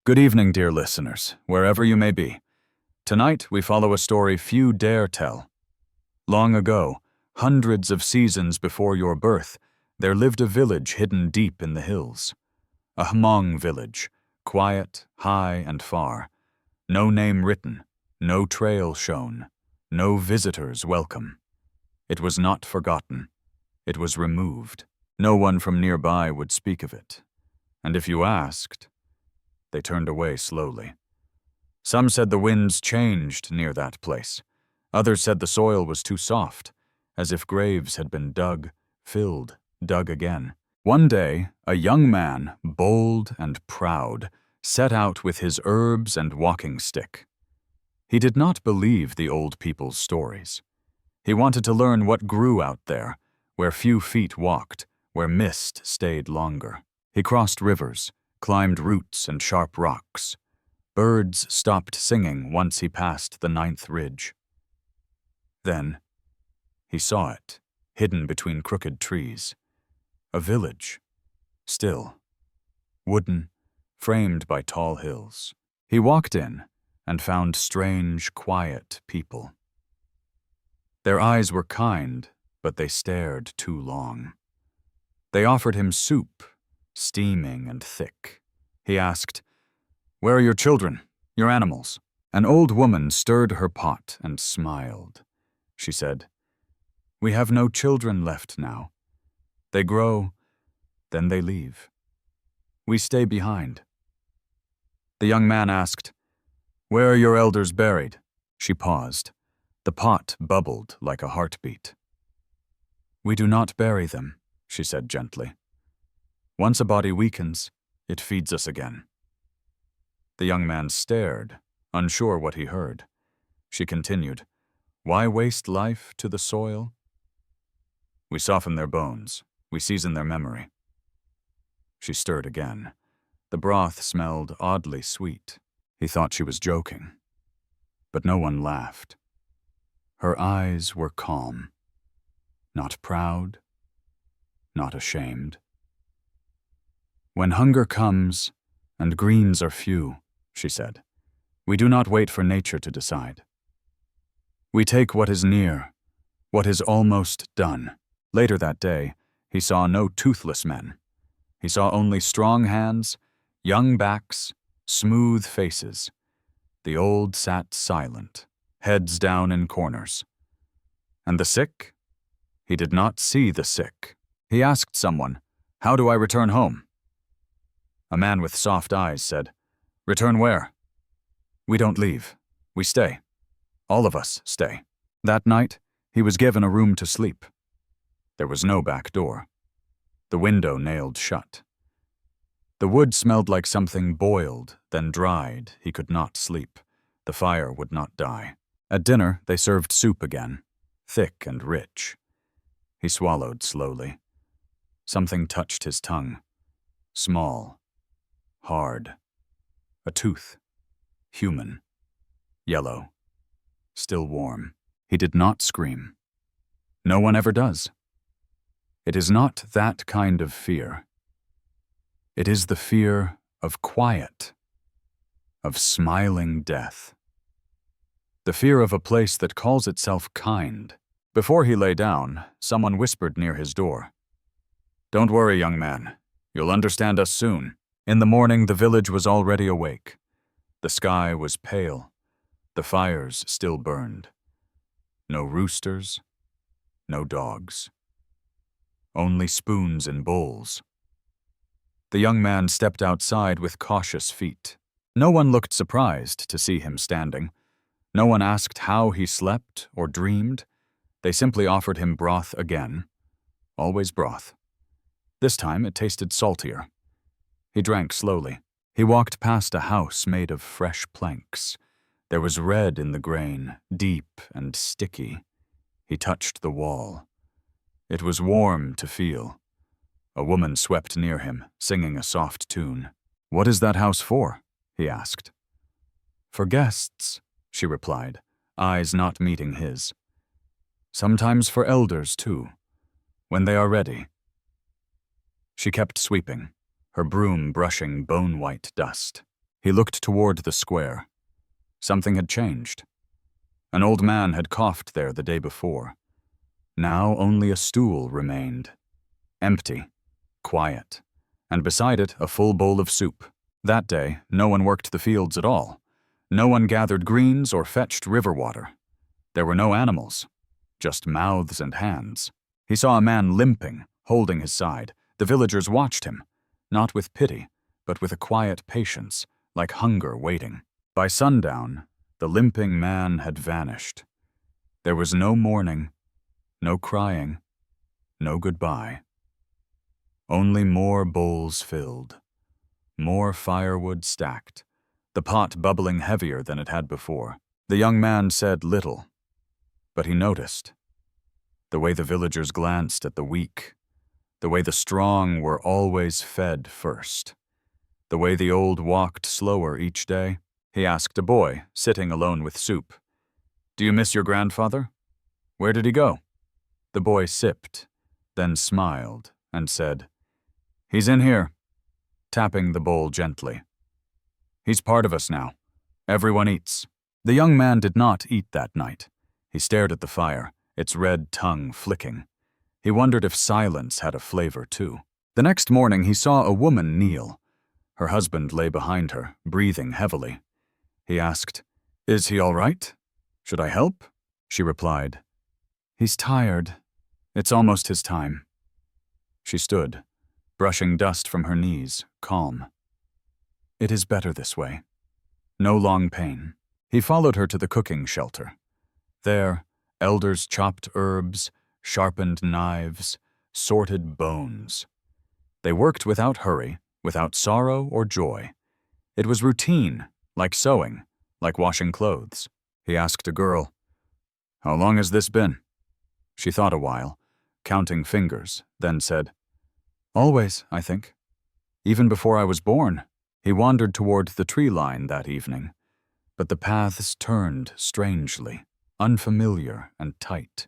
Good evening, dear listeners, wherever you may be. Tonight, we follow a story few dare tell. Long ago, hundreds of seasons before your birth, there lived a village hidden deep in the hills. A Hmong village, quiet, high, and far. No name written, no trail shown, no visitors welcome. It was not forgotten. It was removed. No one from nearby would speak of it. And if you asked, they turned away slowly. Some said the winds changed near that place. Others said the soil was too soft, as if graves had been dug, filled, dug again. One day, a young man, bold and proud, set out with his herbs and walking stick. He did not believe the old people's stories. He wanted to learn what grew out there, where few feet walked, where mist stayed longer. He crossed rivers, climbed roots and sharp rocks. Birds stopped singing once he passed the 9th ridge. Then, he saw it, hidden between crooked trees. A village, still, wooden, framed by tall hills. He walked in and found strange, quiet people. Their eyes were kind, but they stared too long. They offered him soup, steaming and thick. He asked, "Where are your children, your animals?" An old woman stirred her pot and smiled. She said, "We have no children left now. They grow, then they leave. We stay behind." The young man asked, "Where are your elders buried?" She paused. The pot bubbled like a heartbeat. "We do not bury them," she said gently. "Once a body weakens, it feeds us again." The young man stared, unsure what he heard. She continued, "Why waste life to the soil? We soften their bones, we season their memory." She stirred again. The broth smelled oddly sweet. He thought she was joking. But no one laughed. Her eyes were calm. Not proud, not ashamed. "When hunger comes, and greens are few," she said, "we do not wait for nature to decide. We take what is near, what is almost done." Later that day, he saw no toothless men. He saw only strong hands, young backs, smooth faces. The old sat silent, heads down in corners. And the sick? He did not see the sick. He asked someone, "How do I return home?" A man with soft eyes said, "Return where?" "We don't leave. We stay. All of us stay." That night, he was given a room to sleep. There was no back door. The window nailed shut. The wood smelled like something boiled, then dried. He could not sleep. The fire would not die. At dinner, they served soup again, thick and rich. He swallowed slowly. Something touched his tongue. Small. Hard. A tooth. Human. Yellow. Still warm. He did not scream. No one ever does. It is not that kind of fear. It is the fear of quiet, of smiling death. The fear of a place that calls itself kind. Before he lay down, someone whispered near his door, "Don't worry, young man. You'll understand us soon." In the morning, the village was already awake. The sky was pale. The fires still burned. No roosters, no dogs. Only spoons in bowls. The young man stepped outside with cautious feet. No one looked surprised to see him standing. No one asked how he slept or dreamed. They simply offered him broth again. Always broth. This time it tasted saltier. He drank slowly. He walked past a house made of fresh planks. There was red in the grain, deep and sticky. He touched the wall. It was warm to feel. A woman swept near him, singing a soft tune. "What is that house for?" he asked. "For guests," she replied, eyes not meeting his. "Sometimes for elders, too, when they are ready." She kept sweeping, her broom brushing bone-white dust. He looked toward the square. Something had changed. An old man had coughed there the day before. Now only a stool remained. Empty, quiet, and beside it a full bowl of soup. That day, no one worked the fields at all. No one gathered greens or fetched river water. There were no animals, just mouths and hands. He saw a man limping, holding his side. The villagers watched him, not with pity, but with a quiet patience, like hunger waiting. By sundown, the limping man had vanished. There was no mourning, no crying, no goodbye. Only more bowls filled, more firewood stacked, the pot bubbling heavier than it had before. The young man said little, but he noticed. The way the villagers glanced at the weak, the way the strong were always fed first, the way the old walked slower each day. He asked a boy, sitting alone with soup, "Do you miss your grandfather? Where did he go?" The boy sipped, then smiled and said, "He's in here," tapping the bowl gently. "He's part of us now. Everyone eats." The young man did not eat that night. He stared at the fire, its red tongue flicking. He wondered if silence had a flavor too. The next morning he saw a woman kneel. Her husband lay behind her, breathing heavily. He asked, "Is he all right? Should I help?" She replied, "He's tired. It's almost his time." She stood, brushing dust from her knees, calm. "It is better this way. No long pain." He followed her to the cooking shelter. There, elders chopped herbs, sharpened knives, sorted bones. They worked without hurry, without sorrow or joy. It was routine, like sewing, like washing clothes. He asked a girl, "How long has this been?" She thought a while, counting fingers, then said, "Always, I think. Even before I was born." He wandered toward the tree line that evening, but the paths turned strangely, unfamiliar and tight.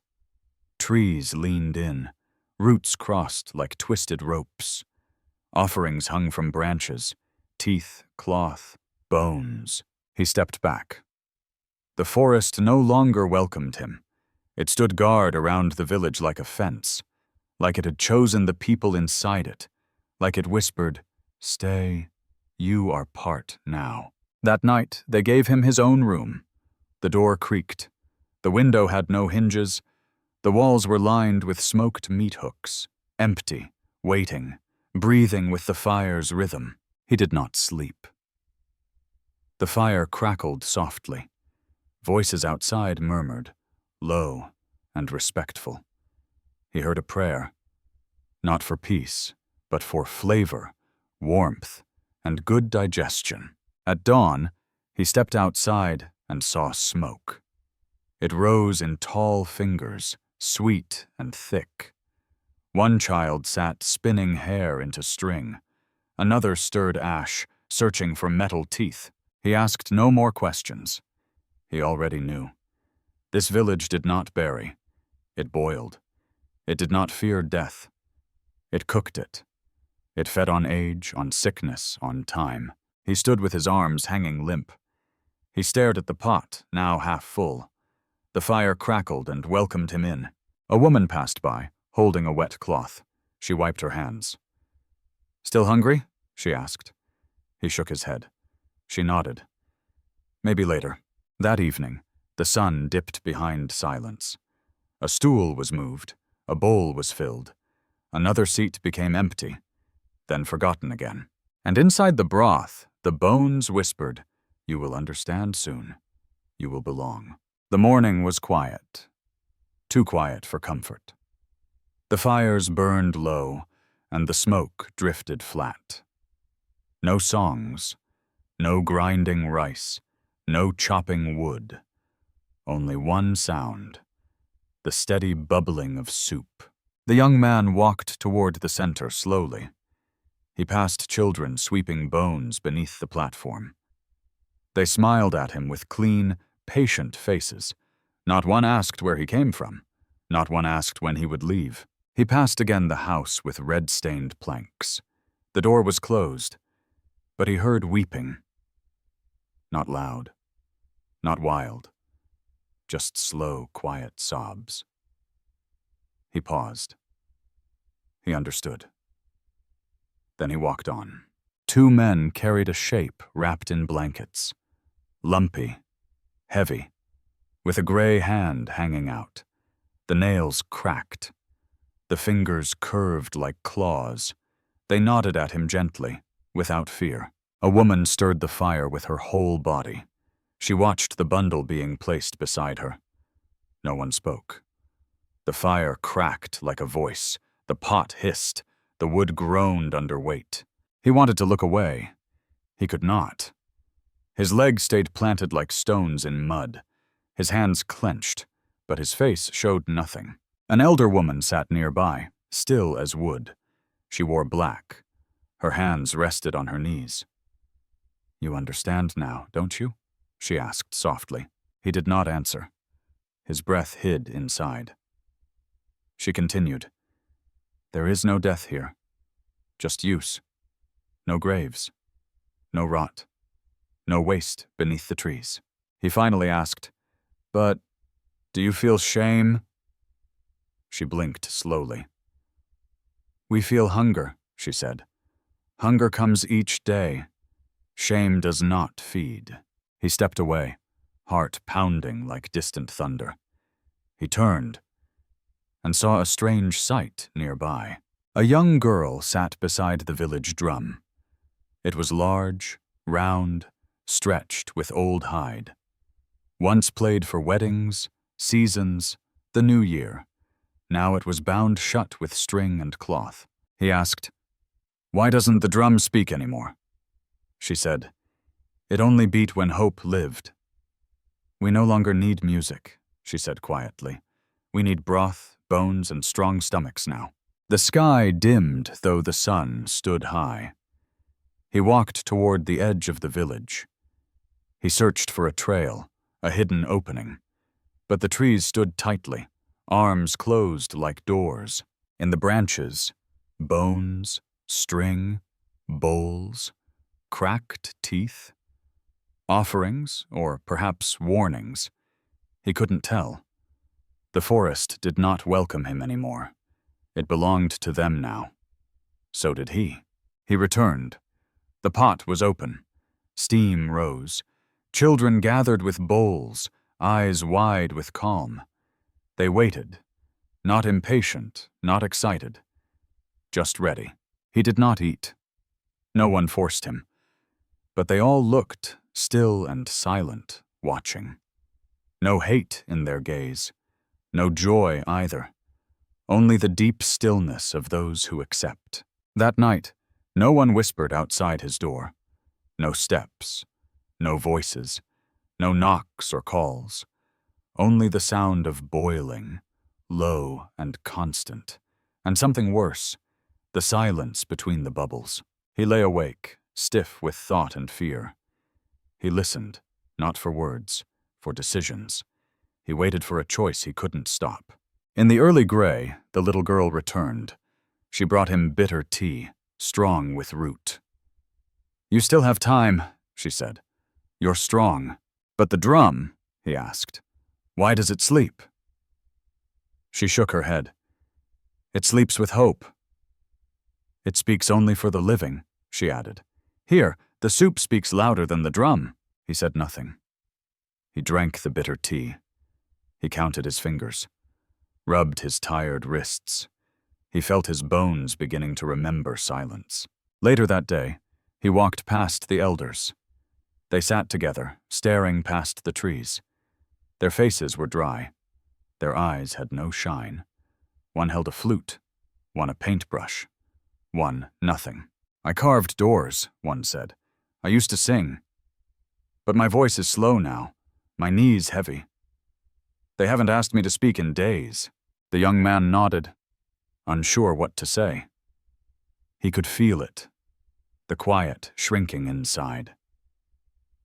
Trees leaned in, roots crossed like twisted ropes. Offerings hung from branches, teeth, cloth, bones. He stepped back. The forest no longer welcomed him. It stood guard around the village like a fence, like it had chosen the people inside it, like it whispered, "Stay, you are part now." That night, they gave him his own room. The door creaked. The window had no hinges. The walls were lined with smoked meat hooks, empty, waiting, breathing with the fire's rhythm. He did not sleep. The fire crackled softly. Voices outside murmured, low and respectful. He heard a prayer, not for peace, but for flavor, warmth, and good digestion. At dawn, he stepped outside and saw smoke. It rose in tall fingers, sweet and thick. One child sat spinning hair into string. Another stirred ash, searching for metal teeth. He asked no more questions. He already knew. This village did not bury. It boiled. It did not fear death. It cooked it. It fed on age, on sickness, on time. He stood with his arms hanging limp. He stared at the pot, now half full. The fire crackled and welcomed him in. A woman passed by, holding a wet cloth. She wiped her hands. "Still hungry?" she asked. He shook his head. She nodded. "Maybe later." That evening, the sun dipped behind silence. A stool was moved. A bowl was filled. Another seat became empty, then forgotten again. And inside the broth, the bones whispered, "You will understand soon. You will belong." The morning was quiet. Too quiet for comfort. The fires burned low, and the smoke drifted flat. No songs, no grinding rice, no chopping wood. Only one sound, the steady bubbling of soup. The young man walked toward the center slowly. He passed children sweeping bones beneath the platform. They smiled at him with clean, patient faces. Not one asked where he came from. Not one asked when he would leave. He passed again the house with red-stained planks. The door was closed, but he heard weeping. Not loud, not wild, just slow, quiet sobs. He paused. He understood. Then he walked on. 2 men carried a shape wrapped in blankets, lumpy, heavy, with a gray hand hanging out, the nails cracked, the fingers curved like claws. They nodded at him gently, without fear. A woman stirred the fire with her whole body. She watched the bundle being placed beside her. No one spoke. The fire cracked like a voice. The pot hissed. The wood groaned under weight. He wanted to look away. He could not. His legs stayed planted like stones in mud. His hands clenched, but his face showed nothing. An elder woman sat nearby, still as wood. She wore black. Her hands rested on her knees. "You understand now, don't you?" she asked softly. He did not answer. His breath hid inside. She continued, "There is no death here, just use. No graves, no rot, no waste beneath the trees." He finally asked, "But do you feel shame?" She blinked slowly. "We feel hunger," she said. "Hunger comes each day. Shame does not feed." He stepped away, heart pounding like distant thunder. He turned and saw a strange sight nearby. A young girl sat beside the village drum. It was large, round, stretched with old hide. Once played for weddings, seasons, the new year. Now it was bound shut with string and cloth. He asked, "Why doesn't the drum speak anymore?" She said, "It only beat when hope lived." "We no longer need music," she said quietly. "We need broth, bones, and strong stomachs now." The sky dimmed, though the sun stood high. He walked toward the edge of the village. He searched for a trail, a hidden opening. But the trees stood tightly, arms closed like doors. In the branches, bones, string, bowls, cracked teeth. Offerings, or perhaps warnings. He couldn't tell. The forest did not welcome him anymore. It belonged to them now. So did he. He returned. The pot was open. Steam rose. Children gathered with bowls, eyes wide with calm. They waited, not impatient, not excited, just ready. He did not eat. No one forced him. But they all looked, still and silent, watching. No hate in their gaze, no joy either. Only the deep stillness of those who accept. That night, no one whispered outside his door. No steps, no voices, no knocks or calls. Only the sound of boiling, low and constant. And something worse, the silence between the bubbles. He lay awake, stiff with thought and fear. He listened, not for words, for decisions. He waited for a choice he couldn't stop. In the early gray, the little girl returned. She brought him bitter tea, strong with root. "You still have time," she said. "You're strong. But the drum," he asked, "why does it sleep?" She shook her head. "It sleeps with hope." "It speaks only for the living," she added. "Here, the soup speaks louder than the drum." He said nothing. He drank the bitter tea. He counted his fingers, rubbed his tired wrists. He felt his bones beginning to remember silence. Later that day, he walked past the elders. They sat together, staring past the trees. Their faces were dry. Their eyes had no shine. One held a flute, one a paintbrush, one nothing. "I carved doors," one said. "I used to sing. But my voice is slow now, my knees heavy. They haven't asked me to speak in days." The young man nodded, unsure what to say. He could feel it, the quiet shrinking inside.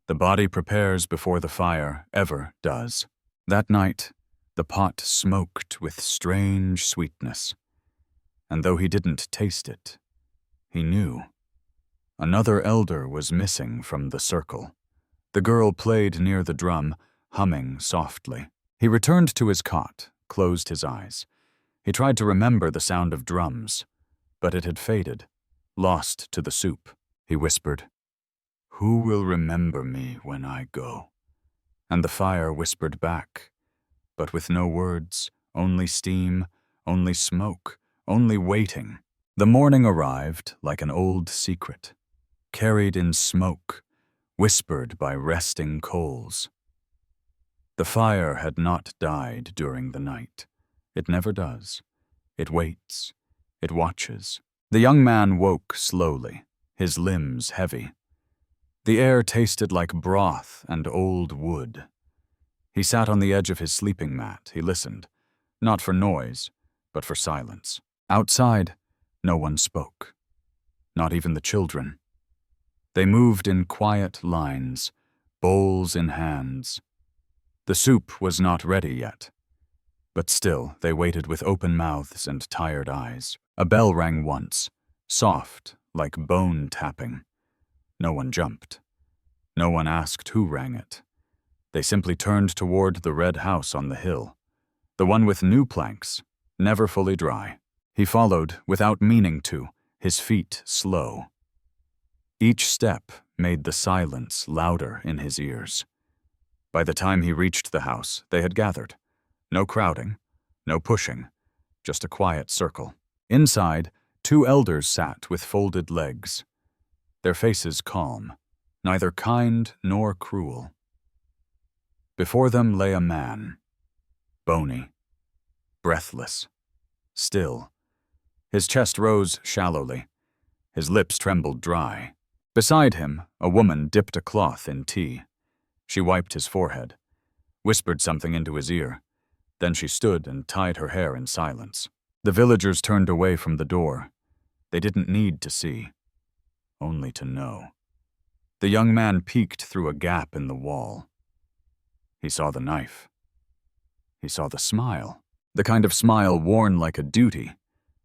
The body prepares before the fire ever does. That night, the pot smoked with strange sweetness. And though he didn't taste it, he knew. Another elder was missing from the circle. The girl played near the drum, humming softly. He returned to his cot, closed his eyes. He tried to remember the sound of drums, but it had faded, lost to the soup. He whispered, "Who will remember me when I go?" And the fire whispered back, but with no words, only steam, only smoke, only waiting. The morning arrived like an old secret, carried in smoke, whispered by resting coals. The fire had not died during the night. It never does. It waits. It watches. The young man woke slowly, his limbs heavy. The air tasted like broth and old wood. He sat on the edge of his sleeping mat. He listened, not for noise, but for silence. Outside, no one spoke, not even the children. They moved in quiet lines, bowls in hands. The soup was not ready yet, but still they waited with open mouths and tired eyes. A bell rang once, soft, like bone tapping. No one jumped. No one asked who rang it. They simply turned toward the red house on the hill, the one with new planks, never fully dry. He followed without meaning to, his feet slow. Each step made the silence louder in his ears. By the time he reached the house, they had gathered. No crowding, no pushing, just a quiet circle. Inside, 2 elders sat with folded legs, their faces calm, neither kind nor cruel. Before them lay a man, bony, breathless, still. His chest rose shallowly. His lips trembled dry. Beside him, a woman dipped a cloth in tea. She wiped his forehead, whispered something into his ear. Then she stood and tied her hair in silence. The villagers turned away from the door. They didn't need to see, only to know. The young man peeked through a gap in the wall. He saw the knife. He saw the smile, the kind of smile worn like a duty,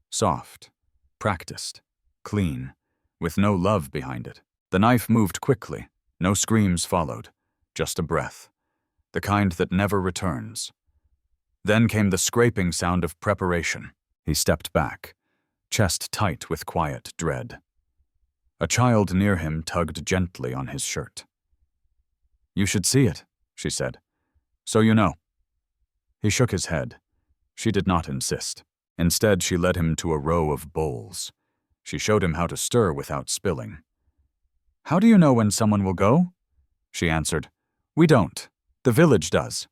soft, practiced, clean, with no love behind it. The knife moved quickly. No screams followed, just a breath, the kind that never returns. Then came the scraping sound of preparation. He stepped back, chest tight with quiet dread. A child near him tugged gently on his shirt. "You should see it," she said. "So you know." He shook his head. She did not insist. Instead, she led him to a row of bowls. She showed him how to stir without spilling. "How do you know when someone will go?" She answered, "We don't. The village does.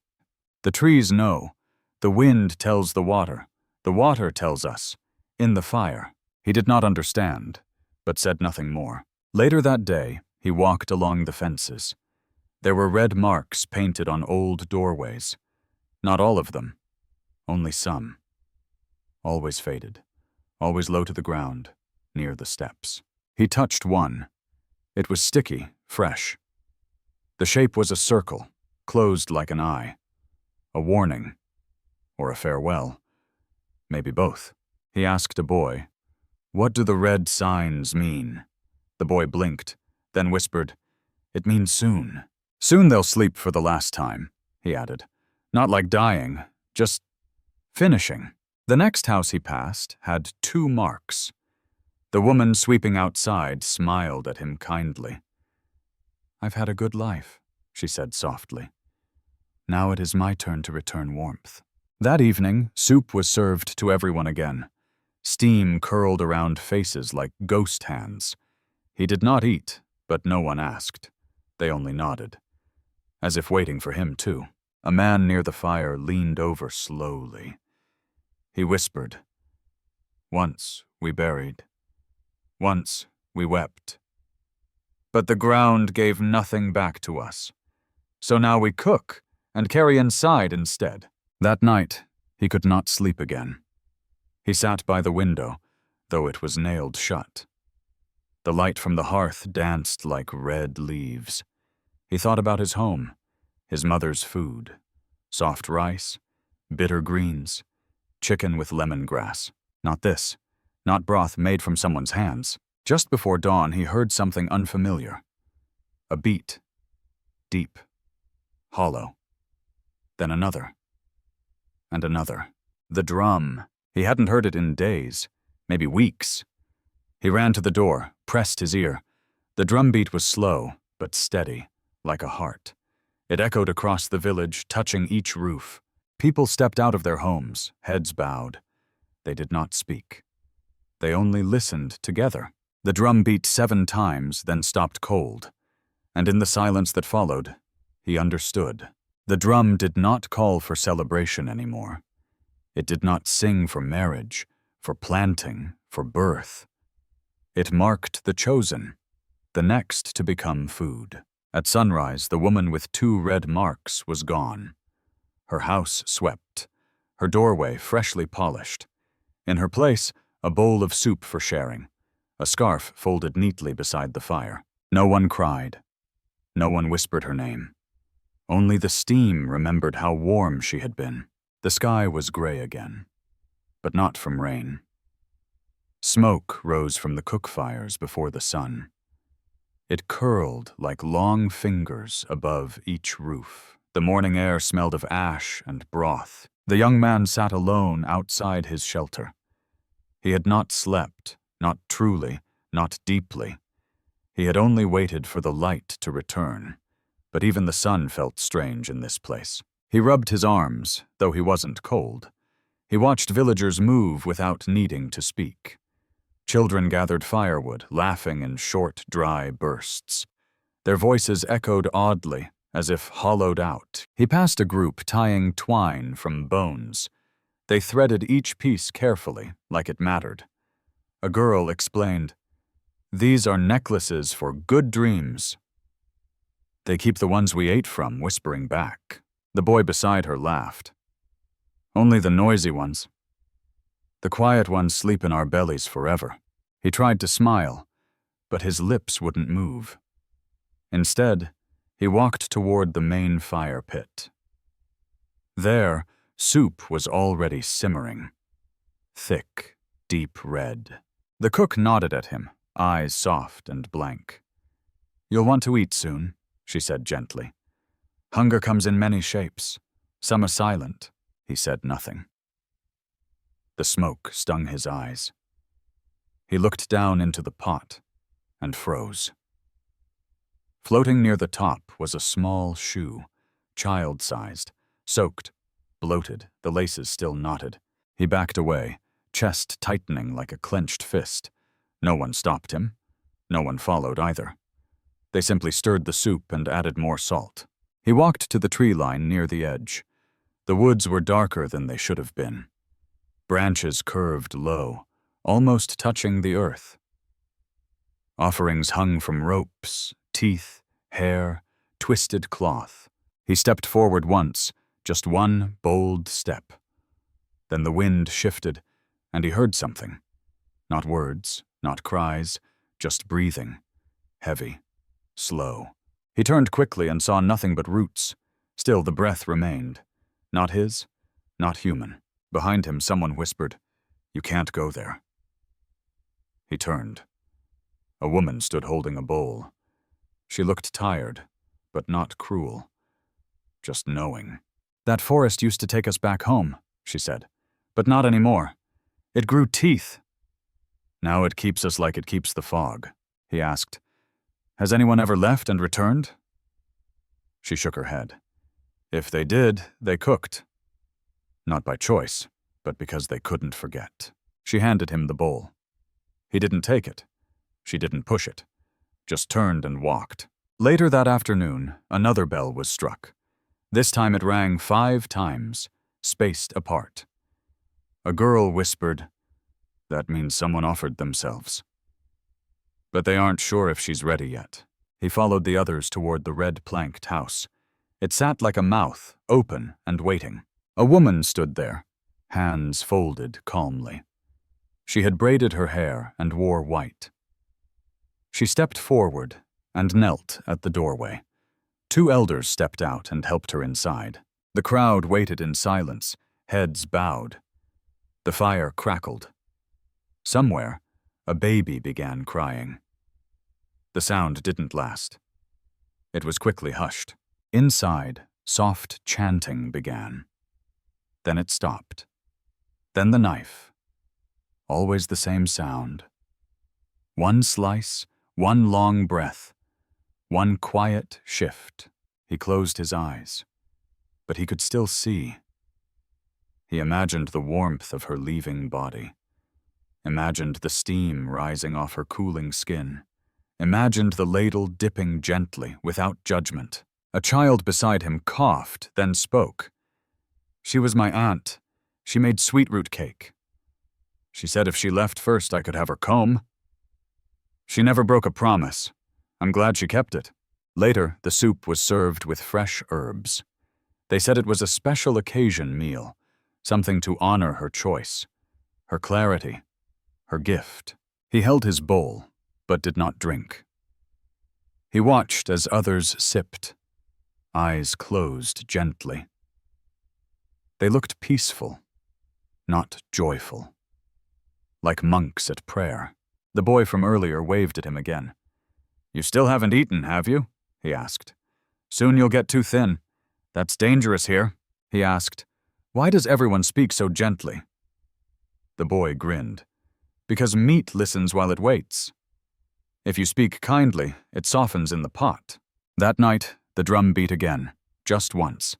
The trees know. The wind tells the water tells us, in the fire." He did not understand, but said nothing more. Later that day, he walked along the fences. There were red marks painted on old doorways. Not all of them, only some. Always faded, always low to the ground, near the steps. He touched one. It was sticky, fresh. The shape was a circle, closed like an eye. A warning, or a farewell. Maybe both. He asked a boy, "What do the red signs mean?" The boy blinked, then whispered, "It means soon. Soon they'll sleep for the last time," he added. "Not like dying, just finishing." The next house he passed had 2 marks. The woman sweeping outside smiled at him kindly. "I've had a good life," she said softly. "Now it is my turn to return warmth." That evening, soup was served to everyone again. Steam curled around faces like ghost hands. He did not eat, but no one asked. They only nodded, as if waiting for him too. A man near the fire leaned over slowly. He whispered, "Once we buried. Once we wept. But the ground gave nothing back to us. So now we cook and carry inside instead." That night, he could not sleep again. He sat by the window, though it was nailed shut. The light from the hearth danced like red leaves. He thought about his home, his mother's food, soft rice, bitter greens, chicken with lemongrass. Not this, not broth made from someone's hands. Just before dawn, he heard something unfamiliar. A beat. deep, hollow. Then another, and another. The drum. He hadn't heard it in days, maybe weeks. He ran to the door, pressed his ear. The drumbeat was slow, but steady, like a heart. It echoed across the village, touching each roof. People stepped out of their homes, heads bowed. They did not speak. They only listened together. The drum beat 7 times, then stopped cold. And in the silence that followed, he understood. The drum did not call for celebration anymore. It did not sing for marriage, for planting, for birth. It marked the chosen, the next to become food. At sunrise, the woman with 2 red marks was gone. Her house swept, her doorway freshly polished. In her place, a bowl of soup for sharing, a scarf folded neatly beside the fire. No one cried. No one whispered her name. Only the steam remembered how warm she had been. The sky was gray again, but not from rain. Smoke rose from the cook fires before the sun. It curled like long fingers above each roof. The morning air smelled of ash and broth. The young man sat alone outside his shelter. He had not slept, not truly, not deeply. He had only waited for the light to return, but even the sun felt strange in this place. He rubbed his arms, though he wasn't cold. He watched villagers move without needing to speak. Children gathered firewood, laughing in short, dry bursts. Their voices echoed oddly, as if hollowed out. He passed a group tying twine from bones. They threaded each piece carefully, like it mattered. A girl explained, "These are necklaces for good dreams." "They keep the ones we ate from," whispering back. The boy beside her laughed. "Only the noisy ones. The quiet ones sleep in our bellies forever." He tried to smile, but his lips wouldn't move. Instead, he walked toward the main fire pit. There, soup was already simmering. Thick, deep red. The cook nodded at him, eyes soft and blank. "You'll want to eat soon," she said gently. "Hunger comes in many shapes. Some are silent." He said nothing. The smoke stung his eyes. He looked down into the pot and froze. Floating near the top was a small shoe, child-sized, soaked, bloated, the laces still knotted. He backed away, chest tightening like a clenched fist. No one stopped him. No one followed either. They simply stirred the soup and added more salt. He walked to the tree line near the edge. The woods were darker than they should have been. Branches curved low, almost touching the earth. Offerings hung from ropes, teeth, hair, twisted cloth. He stepped forward once, just one bold step. Then the wind shifted, and he heard something. Not words, not cries, just breathing. Heavy, slow. He turned quickly and saw nothing but roots. Still the breath remained. Not his, not human. Behind him someone whispered, "You can't go there." He turned. A woman stood holding a bowl. She looked tired, but not cruel. Just knowing. "That forest used to take us back home," she said. "But not anymore. It grew teeth." "Now it keeps us like it keeps the fog," he asked. "Has anyone ever left and returned?" She shook her head. "If they did, they cooked. Not by choice, but because they couldn't forget." She handed him the bowl. He didn't take it. She didn't push it. Just turned and walked. Later that afternoon, another bell was struck. This time it rang 5 times, spaced apart. A girl whispered, "That means someone offered themselves. But they aren't sure if she's ready yet." He followed the others toward the red-planked house. It sat like a mouth, open and waiting. A woman stood there, hands folded calmly. She had braided her hair and wore white. She stepped forward and knelt at the doorway. 2 elders stepped out and helped her inside. The crowd waited in silence, heads bowed. The fire crackled. Somewhere, a baby began crying. The sound didn't last. It was quickly hushed. Inside, soft chanting began. Then it stopped. Then the knife. Always the same sound. One slice, one long breath, one quiet shift. He closed his eyes, but he could still see. He imagined the warmth of her leaving body, imagined the steam rising off her cooling skin, imagined the ladle dipping gently, without judgment. A child beside him coughed, then spoke. She was my aunt. She made sweetroot cake. She said if she left first, I could have her comb. She never broke a promise. I'm glad she kept it. Later, the soup was served with fresh herbs. They said it was a special occasion meal, something to honor her choice, her clarity, her gift. He held his bowl, but did not drink. He watched as others sipped, eyes closed gently. They looked peaceful, not joyful. Like monks at prayer. The boy from earlier waved at him again. You still haven't eaten, have you? He asked. Soon you'll get too thin. That's dangerous here, he asked. Why does everyone speak so gently? The boy grinned. Because meat listens while it waits. If you speak kindly, it softens in the pot. That night, the drum beat again, just once.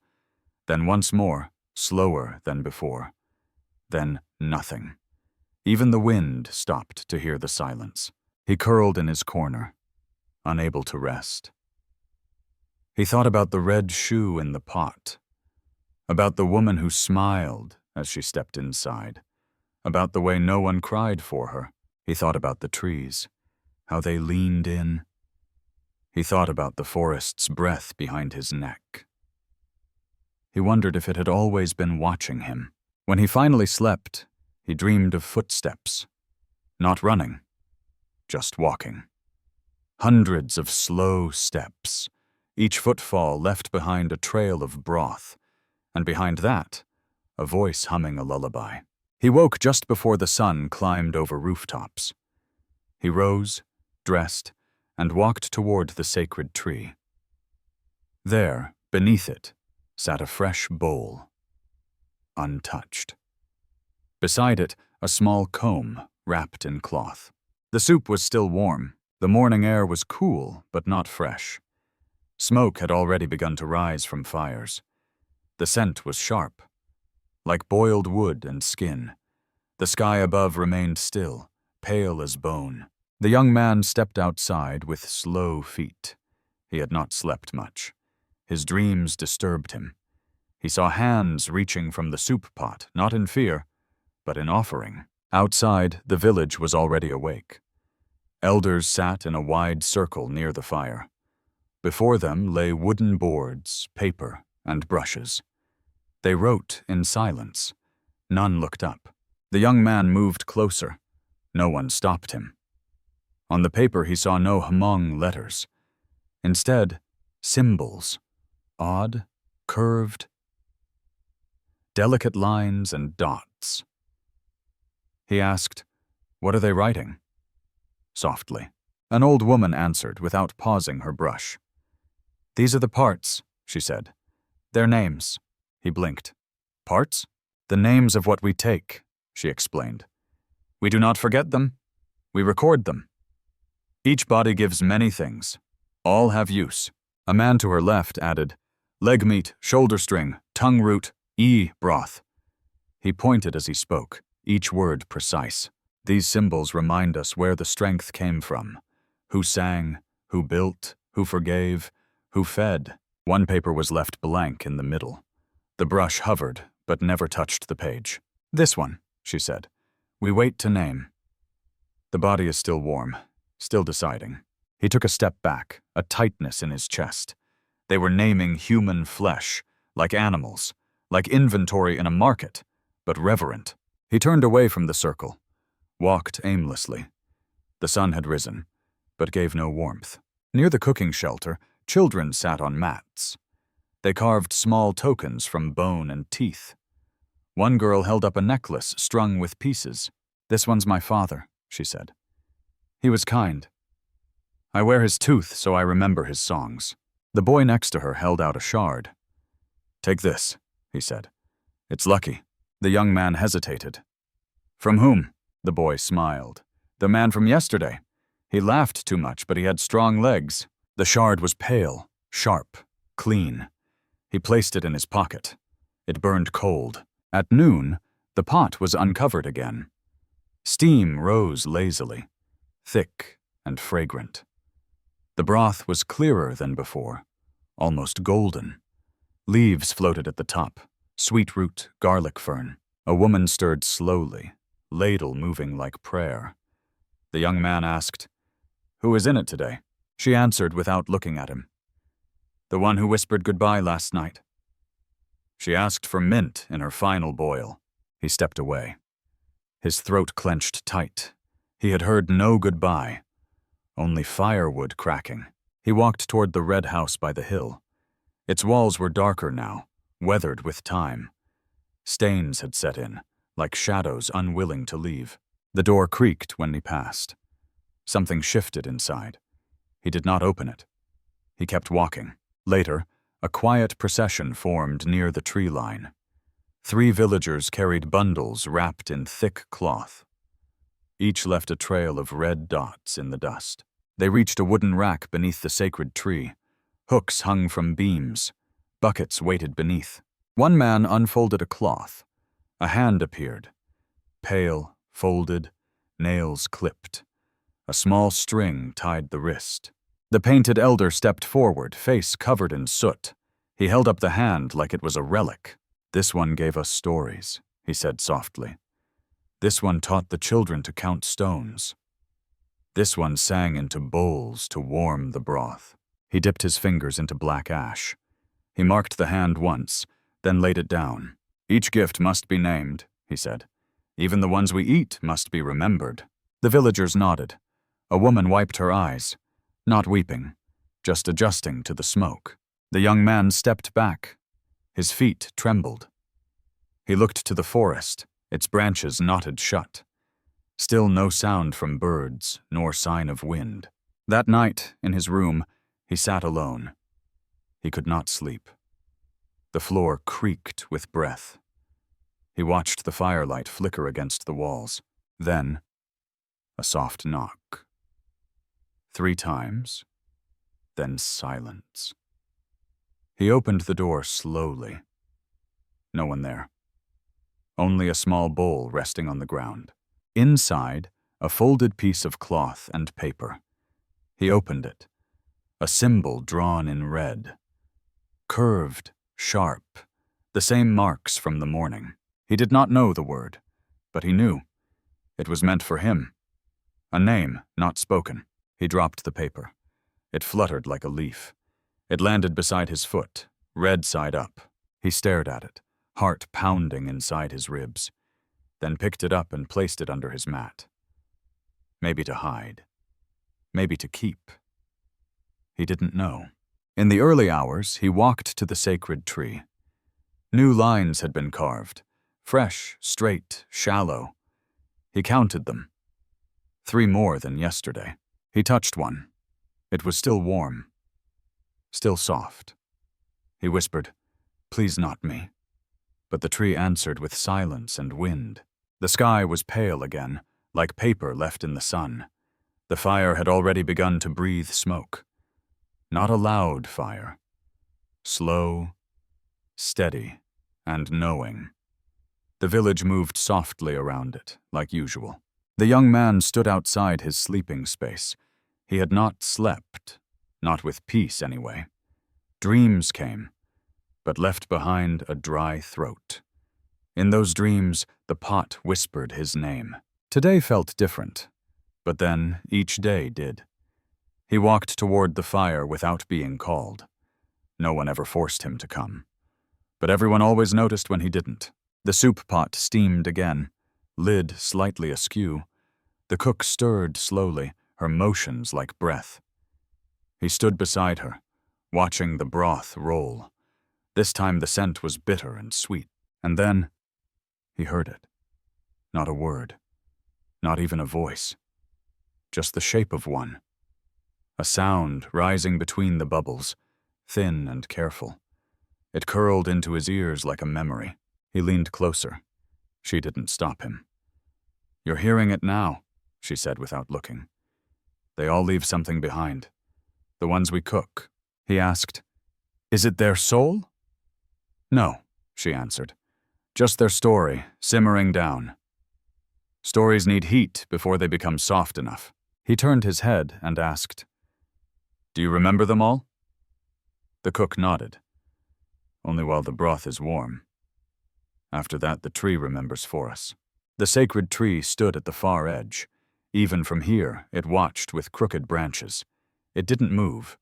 Then once more, slower than before. Then nothing. Even the wind stopped to hear the silence. He curled in his corner, unable to rest. He thought about the red shoe in the pot, about the woman who smiled as she stepped inside, about the way no one cried for her. He thought about the trees, how they leaned in. He thought about the forest's breath behind his neck. He wondered if it had always been watching him. When he finally slept, he dreamed of footsteps, not running, just walking. Hundreds of slow steps, each footfall left behind a trail of broth, and behind that, a voice humming a lullaby. He woke just before the sun climbed over rooftops. He rose, dressed, and walked toward the sacred tree. There, beneath it, sat a fresh bowl, untouched. Beside it, a small comb wrapped in cloth. The soup was still warm. The morning air was cool, but not fresh. Smoke had already begun to rise from fires. The scent was sharp, like boiled wood and skin. The sky above remained still, pale as bone. The young man stepped outside with slow feet. He had not slept much. His dreams disturbed him. He saw hands reaching from the soup pot, not in fear, but in offering. Outside, the village was already awake. Elders sat in a wide circle near the fire. Before them lay wooden boards, paper, and brushes. They wrote in silence. None looked up. The young man moved closer. No one stopped him. On the paper he saw no Hmong letters. Instead, symbols, odd, curved, delicate lines and dots. He asked, "What are they writing?" Softly. An old woman answered without pausing her brush. "These are the parts," she said. "Their names." He blinked. "Parts?" "The names of what we take," she explained. "We do not forget them. We record them. Each body gives many things. All have use." A man to her left added, "Leg meat, shoulder string, tongue root, broth." He pointed as he spoke, each word precise. These symbols remind us where the strength came from, who sang, who built, who forgave, who fed. One paper was left blank in the middle. The brush hovered, but never touched the page. "This one," she said. "We wait to name." The body is still warm, still deciding. He took a step back, a tightness in his chest. They were naming human flesh, like animals, like inventory in a market, but reverent. He turned away from the circle, walked aimlessly. The sun had risen, but gave no warmth. Near the cooking shelter, children sat on mats. They carved small tokens from bone and teeth. One girl held up a necklace strung with pieces. "This one's my father," she said. "He was kind. I wear his tooth so I remember his songs." The boy next to her held out a shard. "Take this," he said. "It's lucky." The young man hesitated. "From whom?" The boy smiled. "The man from yesterday. He laughed too much, but he had strong legs." The shard was pale, sharp, clean. He placed it in his pocket. It burned cold. At noon, the pot was uncovered again. Steam rose lazily, thick and fragrant. The broth was clearer than before, almost golden. Leaves floated at the top, sweet root, garlic fern. A woman stirred slowly, ladle moving like prayer. The young man asked, "Who is in it today?" She answered without looking at him. "The one who whispered goodbye last night." She asked for mint in her final boil. He stepped away. His throat clenched tight. He had heard no goodbye, only firewood cracking. He walked toward the red house by the hill. Its walls were darker now, weathered with time. Stains had set in, like shadows unwilling to leave. The door creaked when he passed. Something shifted inside. He did not open it. He kept walking. Later, a quiet procession formed near the tree line. 3 villagers carried bundles wrapped in thick cloth. Each left a trail of red dots in the dust. They reached a wooden rack beneath the sacred tree. Hooks hung from beams. Buckets waited beneath. One man unfolded a cloth. A hand appeared. Pale, folded, nails clipped. A small string tied the wrist. The painted elder stepped forward, face covered in soot. He held up the hand like it was a relic. "This one gave us stories," he said softly. "This one taught the children to count stones. This one sang into bowls to warm the broth." He dipped his fingers into black ash. He marked the hand once, then laid it down. "Each gift must be named," he said. "Even the ones we eat must be remembered." The villagers nodded. A woman wiped her eyes, not weeping, just adjusting to the smoke. The young man stepped back. His feet trembled. He looked to the forest, its branches knotted shut. Still no sound from birds, nor sign of wind. That night, in his room, he sat alone. He could not sleep. The floor creaked with breath. He watched the firelight flicker against the walls. Then, a soft knock. 3 times, then silence. He opened the door slowly. No one there. Only a small bowl resting on the ground. Inside, a folded piece of cloth and paper. He opened it. A symbol drawn in red. Curved, sharp, the same marks from the morning. He did not know the word, but he knew. It was meant for him. A name, not spoken. He dropped the paper. It fluttered like a leaf. It landed beside his foot, red side up. He stared at it, heart pounding inside his ribs, then picked it up and placed it under his mat. Maybe to hide. Maybe to keep. He didn't know. In the early hours, he walked to the sacred tree. New lines had been carved, fresh, straight, shallow. He counted them. 3 more than yesterday. He touched one. It was still warm. Still soft. He whispered, "Please not me." But the tree answered with silence and wind. The sky was pale again, like paper left in the sun. The fire had already begun to breathe smoke. Not a loud fire. Slow, steady, and knowing. The village moved softly around it, like usual. The young man stood outside his sleeping space. He had not slept, not with peace anyway. Dreams came, but left behind a dry throat. In those dreams, the pot whispered his name. Today felt different, but then each day did. He walked toward the fire without being called. No one ever forced him to come. But everyone always noticed when he didn't. The soup pot steamed again, lid slightly askew. The cook stirred slowly, her motions like breath. He stood beside her, watching the broth roll. This time the scent was bitter and sweet. And then he heard it. Not a word. Not even a voice. Just the shape of one. A sound rising between the bubbles, thin and careful. It curled into his ears like a memory. He leaned closer. She didn't stop him. "You're hearing it now," she said without looking. "They all leave something behind. The ones we cook." He asked, "Is it their soul?" "No," she answered. "Just their story, simmering down. Stories need heat before they become soft enough." He turned his head and asked, "Do you remember them all?" The cook nodded. "Only while the broth is warm. After that, the tree remembers for us." The sacred tree stood at the far edge. Even from here, it watched with crooked branches. It didn't move,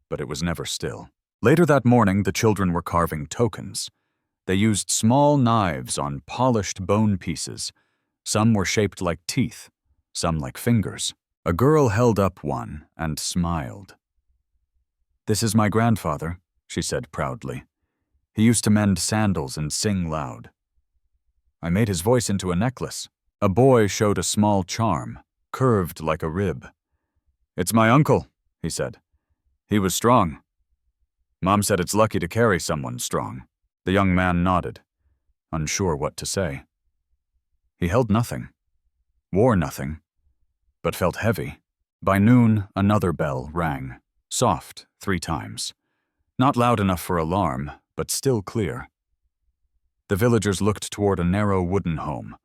but it was never still. Later that morning, the children were carving tokens. They used small knives on polished bone pieces. Some were shaped like teeth, some like fingers. A girl held up one and smiled. "This is my grandfather," she said proudly. "He used to mend sandals and sing loud. I made his voice into a necklace." A boy showed a small charm, curved like a rib. "It's my uncle," he said. "He was strong. Mom said it's lucky to carry someone strong." The young man nodded, unsure what to say. He held nothing, wore nothing, but felt heavy. By noon, another bell rang, soft 3 times. Not loud enough for alarm, but still clear. The villagers looked toward a narrow wooden home,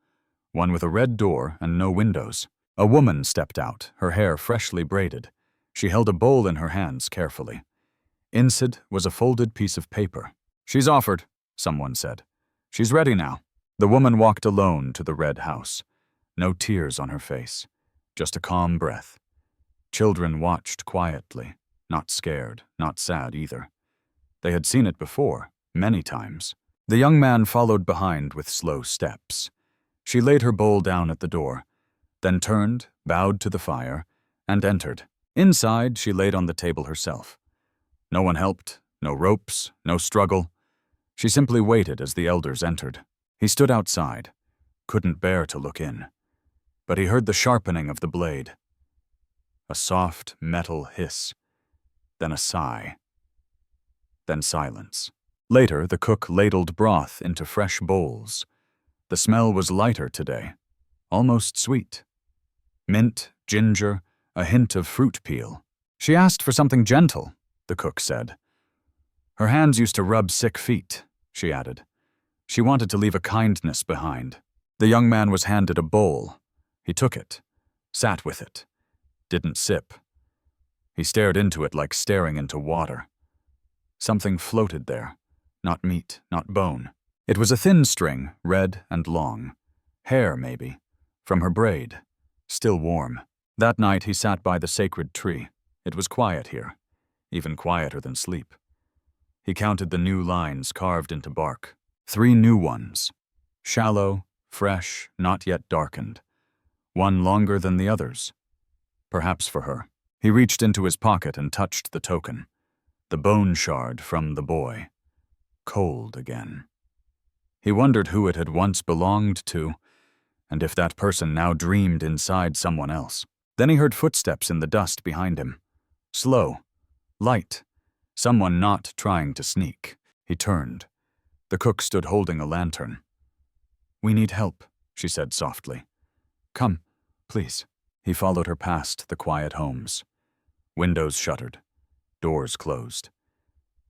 one with a red door and no windows. A woman stepped out, her hair freshly braided. She held a bowl in her hands carefully. Inside was a folded piece of paper. "She's offered," someone said. "She's ready now." The woman walked alone to the red house. No tears on her face, just a calm breath. Children watched quietly, not scared, not sad either. They had seen it before, many times. The young man followed behind with slow steps. She laid her bowl down at the door, then turned, bowed to the fire, and entered. Inside, she laid on the table herself. No one helped, no ropes, no struggle. She simply waited as the elders entered. He stood outside, couldn't bear to look in. But he heard the sharpening of the blade. A soft metal hiss, then a sigh, then silence. Later, the cook ladled broth into fresh bowls. The smell was lighter today, almost sweet. Mint, ginger, a hint of fruit peel. "She asked for something gentle," the cook said. "Her hands used to rub sick feet," she added. "She wanted to leave a kindness behind." The young man was handed a bowl. He took it, sat with it, didn't sip. He stared into it like staring into water. Something floated there, not meat, not bone. It was a thin string, red and long. Hair, maybe, from her braid, still warm. That night he sat by the sacred tree. It was quiet here, even quieter than sleep. He counted the new lines carved into bark. 3 new ones, shallow, fresh, not yet darkened. One longer than the others. Perhaps for her. He reached into his pocket and touched the token. The bone shard from the boy. Cold again. He wondered who it had once belonged to, and if that person now dreamed inside someone else. Then he heard footsteps in the dust behind him. Slow, light, someone not trying to sneak. He turned. The cook stood holding a lantern. "We need help," she said softly. "Come, please." He followed her past the quiet homes. Windows shuttered, doors closed.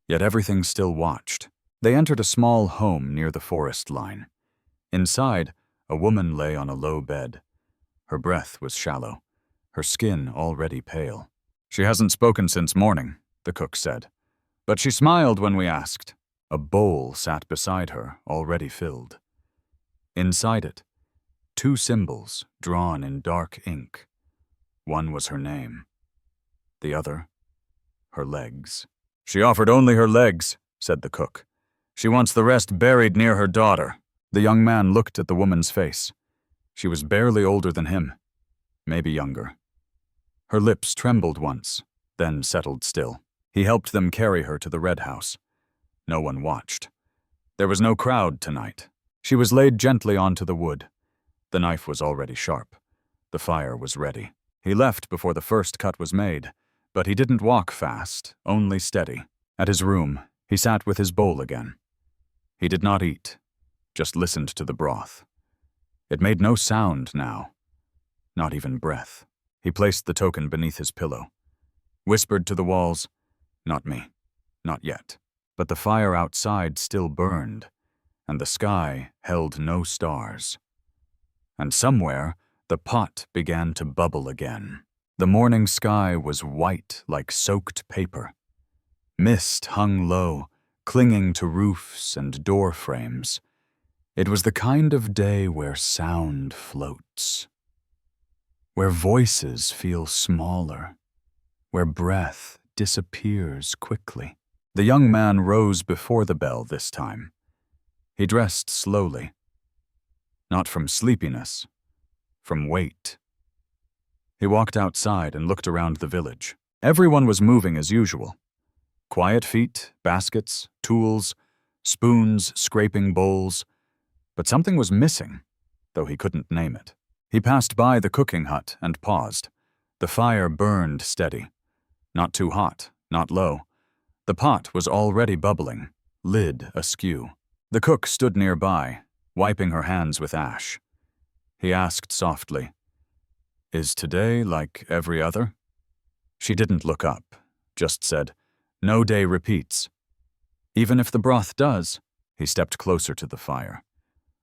Yet everything still watched. They entered a small home near the forest line. Inside, a woman lay on a low bed. Her breath was shallow, her skin already pale. "She hasn't spoken since morning," the cook said. "But she smiled when we asked." A bowl sat beside her, already filled. Inside it, 2 symbols drawn in dark ink. One was her name. The other, her legs. "She offered only her legs," said the cook. "She wants the rest buried near her daughter." The young man looked at the woman's face. She was barely older than him, maybe younger. Her lips trembled once, then settled still. He helped them carry her to the red house. No one watched. There was no crowd tonight. She was laid gently onto the wood. The knife was already sharp. The fire was ready. He left before the first cut was made, but he didn't walk fast, only steady. At his room, he sat with his bowl again. He did not eat, just listened to the broth. It made no sound now, not even breath. He placed the token beneath his pillow, whispered to the walls, "Not me, not yet." But the fire outside still burned, and the sky held no stars. And somewhere, the pot began to bubble again. The morning sky was white like soaked paper. Mist hung low, clinging to roofs and door frames. It was the kind of day where sound floats, where voices feel smaller, where breath disappears quickly. The young man rose before the bell this time. He dressed slowly, not from sleepiness, from weight. He walked outside and looked around the village. Everyone was moving as usual. Quiet feet, baskets, tools, spoons, scraping bowls. But something was missing, though he couldn't name it. He passed by the cooking hut and paused. The fire burned steady. Not too hot, not low. The pot was already bubbling, lid askew. The cook stood nearby, wiping her hands with ash. He asked softly, "Is today like every other?" She didn't look up, just said, "No day repeats." "Even if the broth does?" He stepped closer to the fire.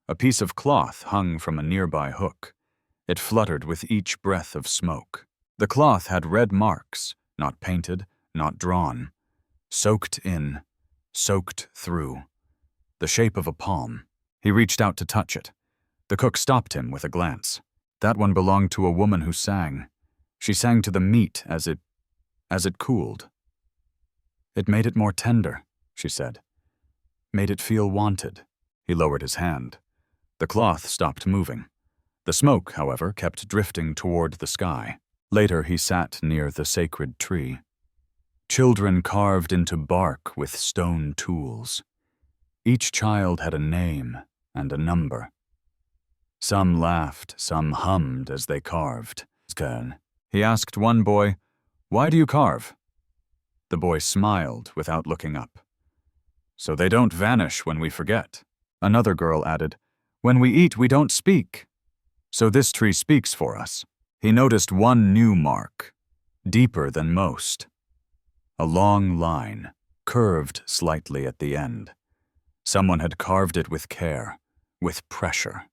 A piece of cloth hung from a nearby hook. It fluttered with each breath of smoke. The cloth had red marks, not painted, not drawn. Soaked in, soaked through. The shape of a palm. He reached out to touch it. The cook stopped him with a glance. That one belonged to a woman who sang. She sang to the meat as it cooled. "It made it more tender," she said. "Made it feel wanted." He lowered his hand. The cloth stopped moving. The smoke, however, kept drifting toward the sky. Later he sat near the sacred tree. Children carved into bark with stone tools. Each child had a name and a number. Some laughed, some hummed as they carved. He asked one boy, "Why do you carve?" The boy smiled without looking up. "So they don't vanish when we forget." Another girl added, "When we eat, we don't speak. So this tree speaks for us." He noticed one new mark, deeper than most. A long line, curved slightly at the end. Someone had carved it with care, with pressure.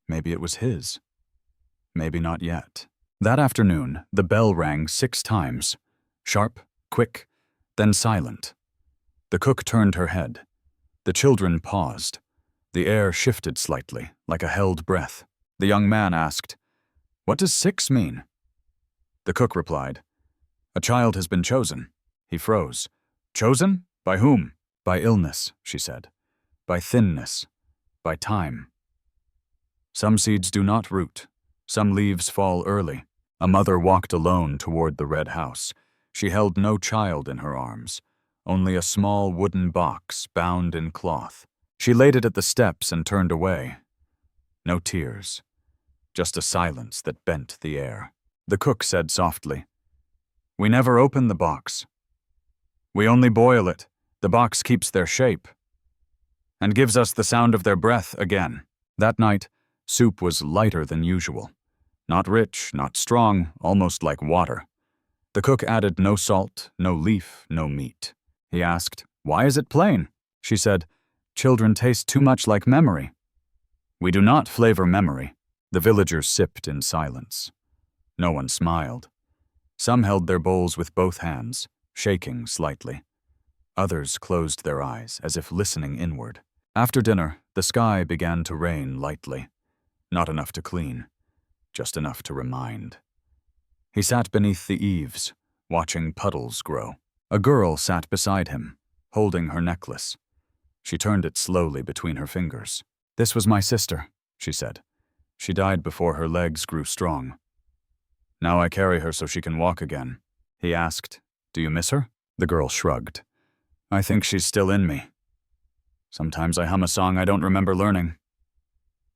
Maybe it was his. Maybe not yet. That afternoon, the bell rang 6 times. Sharp, quick, then silent. The cook turned her head. The children paused. The air shifted slightly, like a held breath. The young man asked, "What does 6 mean?" The cook replied, "A child has been chosen." He froze. "Chosen? By whom?" "By illness," she said. "By thinness. By time. Some seeds do not root. Some leaves fall early." A mother walked alone toward the red house. She held no child in her arms, only a small wooden box bound in cloth. She laid it at the steps and turned away. No tears, just a silence that bent the air. The cook said softly, "We never open the box. We only boil it. The box keeps their shape and gives us the sound of their breath again." That night, soup was lighter than usual. Not rich, not strong, almost like water. The cook added no salt, no leaf, no meat. He asked, "Why is it plain?" She said, "Children taste too much like memory." "We do not flavor memory." The villagers sipped in silence. No one smiled. Some held their bowls with both hands, shaking slightly. Others closed their eyes, as if listening inward. After dinner, the sky began to rain lightly. Not enough to clean, just enough to remind. He sat beneath the eaves, watching puddles grow. A girl sat beside him, holding her necklace. She turned it slowly between her fingers. "This was my sister," she said. "She died before her legs grew strong. Now I carry her so she can walk again." He asked, "Do you miss her?" The girl shrugged. "I think she's still in me. Sometimes I hum a song I don't remember learning."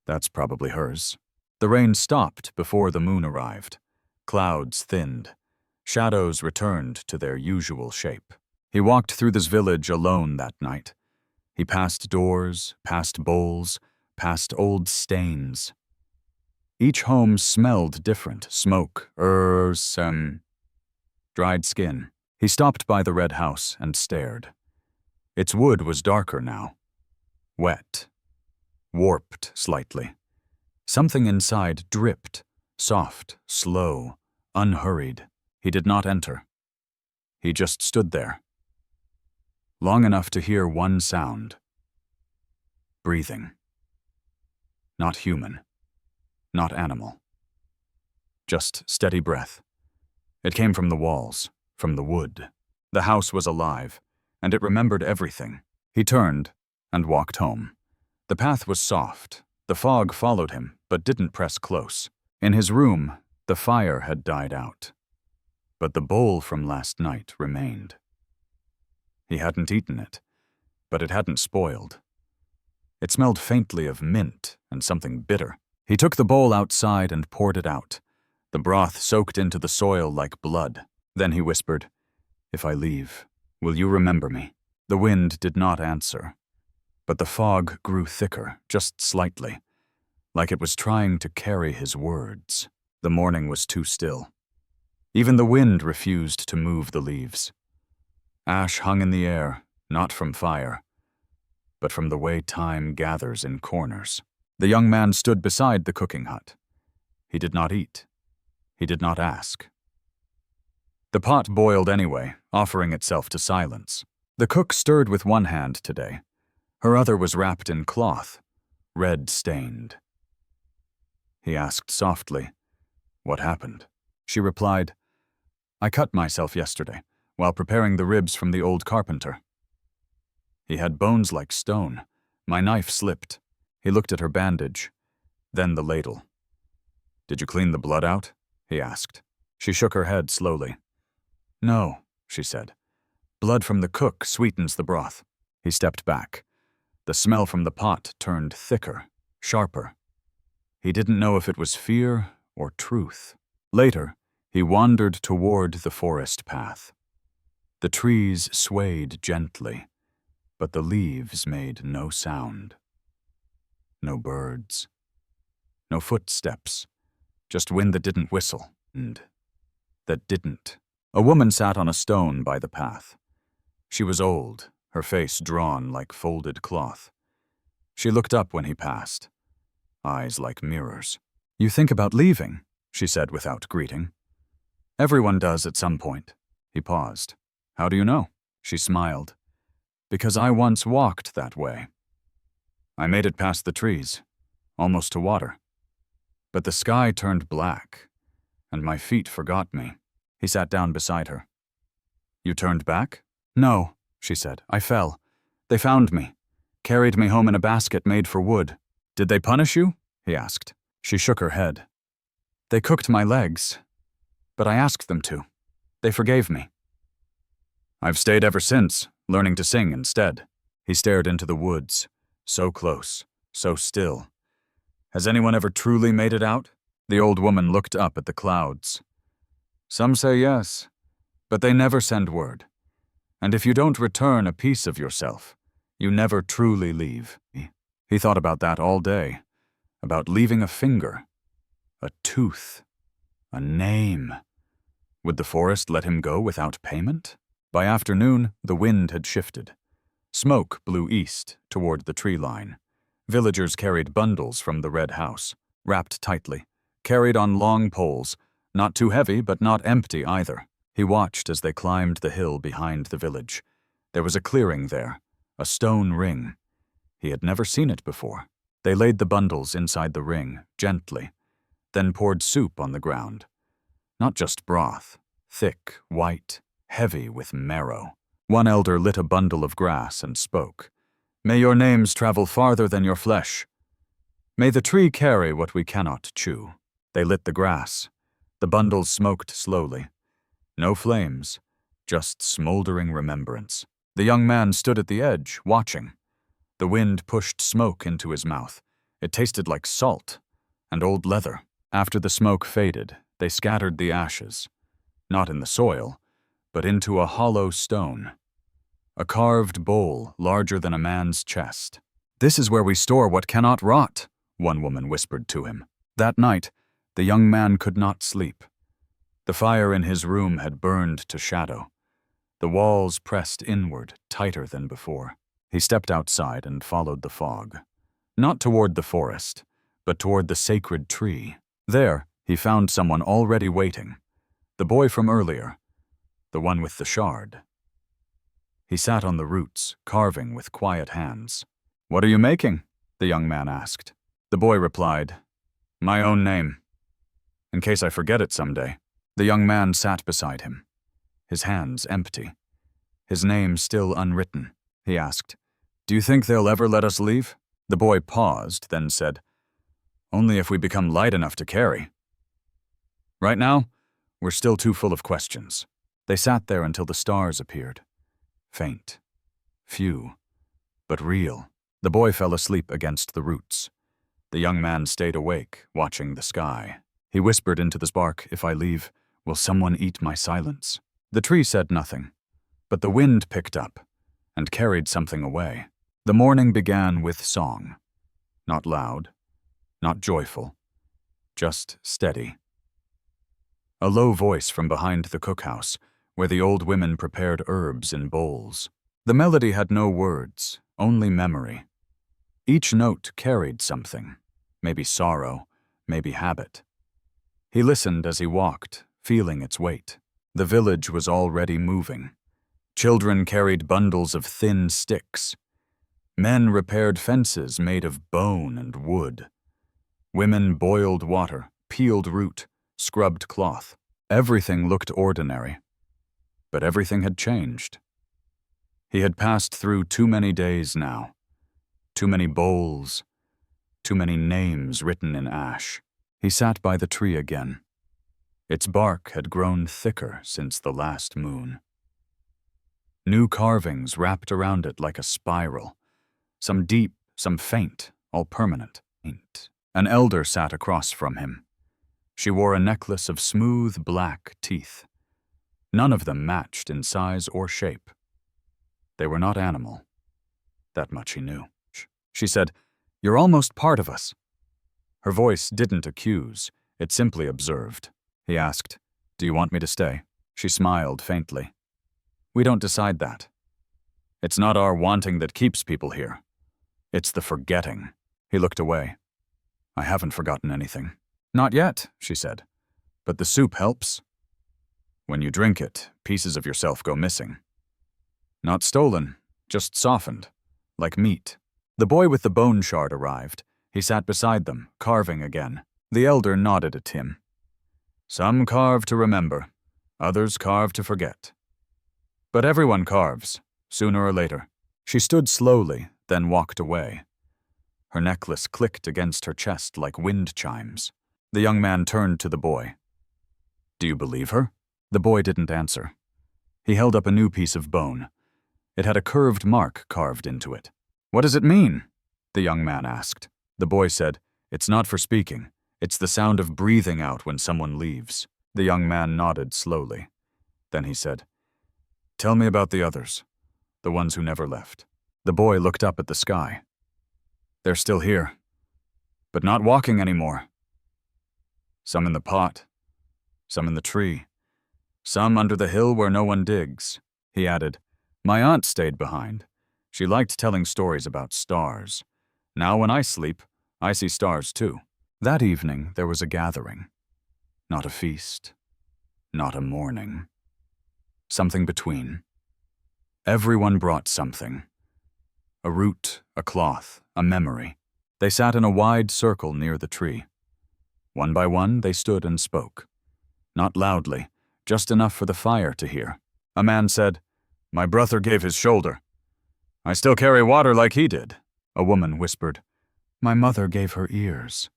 That's probably hers. The rain stopped before the moon arrived. Clouds thinned. Shadows returned to their usual shape. He walked through this village alone that night. He passed doors, past bowls, past old stains. Each home smelled different: smoke, herbs, dried skin. He stopped by the red house and stared. Its wood was darker now, wet, warped slightly. Something inside dripped, soft, slow, unhurried. He did not enter. He just stood there, long enough to hear one sound: breathing. Not human, not animal. Just steady breath. It came from the walls, from the wood. The house was alive, and it remembered everything. He turned and walked home. The path was soft. The fog followed him, but didn't press close. In his room, the fire had died out, but the bowl from last night remained. He hadn't eaten it, but it hadn't spoiled. It smelled faintly of mint and something bitter. He took the bowl outside and poured it out. The broth soaked into the soil like blood. Then he whispered, "If I leave, will you remember me?" The wind did not answer, but the fog grew thicker, just slightly, like it was trying to carry his words. The morning was too still. Even the wind refused to move the leaves. Ash hung in the air, not from fire, but from the way time gathers in corners. The young man stood beside the cooking hut. He did not eat. He did not ask. The pot boiled anyway, offering itself to silence. The cook stirred with one hand today. Her other was wrapped in cloth, red-stained. He asked softly, "What happened?" She replied, "I cut myself yesterday, while preparing the ribs from the old carpenter. He had bones like stone. My knife slipped." He looked at her bandage, then the ladle. "Did you clean the blood out?" he asked. She shook her head slowly. "No," she said. "Blood from the cook sweetens the broth." He stepped back. The smell from the pot turned thicker, sharper. He didn't know if it was fear or truth. Later, he wandered toward the forest path. The trees swayed gently, but the leaves made no sound. No birds. No footsteps. Just wind that didn't whistle, and that didn't. A woman sat on a stone by the path. She was old, her face drawn like folded cloth. She looked up when he passed, eyes like mirrors. "You think about leaving," she said without greeting. "Everyone does at some point." He paused. "How do you know?" She smiled. "Because I once walked that way. I made it past the trees, almost to water. But the sky turned black, and my feet forgot me." He sat down beside her. "You turned back?" "No," she said. "I fell. They found me, carried me home in a basket made for wood." "Did they punish you?" he asked. She shook her head. "They cooked my legs, but I asked them to. They forgave me. I've stayed ever since, learning to sing instead." He stared into the woods, so close, so still. "Has anyone ever truly made it out?" The old woman looked up at the clouds. "Some say yes, but they never send word. And if you don't return a piece of yourself, you never truly leave." He thought about that all day, about leaving a finger, a tooth, a name. Would the forest let him go without payment? By afternoon, the wind had shifted. Smoke blew east toward the tree line. Villagers carried bundles from the red house, wrapped tightly, carried on long poles, not too heavy but not empty either. He watched as they climbed the hill behind the village. There was a clearing there, a stone ring. He had never seen it before. They laid the bundles inside the ring, gently, then poured soup on the ground. Not just broth, thick, white, heavy with marrow. One elder lit a bundle of grass and spoke. "May your names travel farther than your flesh. May the tree carry what we cannot chew." They lit the grass. The bundles smoked slowly. No flames, just smoldering remembrance. The young man stood at the edge, watching. The wind pushed smoke into his mouth. It tasted like salt and old leather. After the smoke faded, they scattered the ashes, not in the soil, but into a hollow stone. a carved bowl larger than a man's chest. "This is where we store what cannot rot," one woman whispered to him. That night, the young man could not sleep. The fire in his room had burned to shadow. The walls pressed inward, tighter than before. He stepped outside and followed the fog. Not toward the forest, but toward the sacred tree. There, he found someone already waiting. The boy from earlier, the one with the shard. He sat on the roots, carving with quiet hands. "What are you making?" the young man asked. The boy replied, "My own name, in case I forget it someday." The young man sat beside him, his hands empty, his name still unwritten. He asked, "Do you think they'll ever let us leave?" The boy paused, then said, "Only if we become light enough to carry. Right now, we're still too full of questions." They sat there until the stars appeared. Faint, few, but real. The boy fell asleep against the roots. The young man stayed awake, watching the sky. He whispered into the spark, "If I leave, will someone eat my silence?" The tree said nothing, but the wind picked up and carried something away. The morning began with song. Not loud, not joyful, just steady. A low voice from behind the cookhouse, where the old women prepared herbs in bowls. The melody had no words, only memory. Each note carried something, maybe sorrow, maybe habit. He listened as he walked, feeling its weight. The village was already moving. Children carried bundles of thin sticks. Men repaired fences made of bone and wood. Women boiled water, peeled root, scrubbed cloth. Everything looked ordinary, but everything had changed. He had passed through too many days now, too many bowls, too many names written in ash. He sat by the tree again. Its bark had grown thicker since the last moon. New carvings wrapped around it like a spiral, some deep, some faint, all permanent. An elder sat across from him. She wore a necklace of smooth black teeth. None of them matched in size or shape. They were not animal. That much he knew. She said, "You're almost part of us." Her voice didn't accuse, it simply observed. He asked, "Do you want me to stay?" She smiled faintly. "We don't decide that. It's not our wanting that keeps people here. It's the forgetting." He looked away. "I haven't forgotten anything." "Not yet," she said. "But the soup helps. When you drink it, pieces of yourself go missing. Not stolen, just softened, like meat." The boy with the bone shard arrived. He sat beside them, carving again. The elder nodded at him. "Some carve to remember, others carve to forget. But everyone carves, sooner or later." She stood slowly, then walked away. Her necklace clicked against her chest like wind chimes. The young man turned to the boy. "Do you believe her?" The boy didn't answer. He held up a new piece of bone. It had a curved mark carved into it. "What does it mean?" the young man asked. The boy said, "It's not for speaking. It's the sound of breathing out when someone leaves." The young man nodded slowly. Then he said, "Tell me about the others, the ones who never left." The boy looked up at the sky. "They're still here, but not walking anymore. Some in the pot, some in the tree, some under the hill where no one digs." He added, "My aunt stayed behind. She liked telling stories about stars. Now when I sleep, I see stars too." That evening there was a gathering. Not a feast, not a mourning. Something between. Everyone brought something. A root, a cloth, a memory. They sat in a wide circle near the tree. One by one, they stood and spoke. Not loudly, just enough for the fire to hear. A man said, "My brother gave his shoulder. I still carry water like he did." A woman whispered, "My mother gave her ears."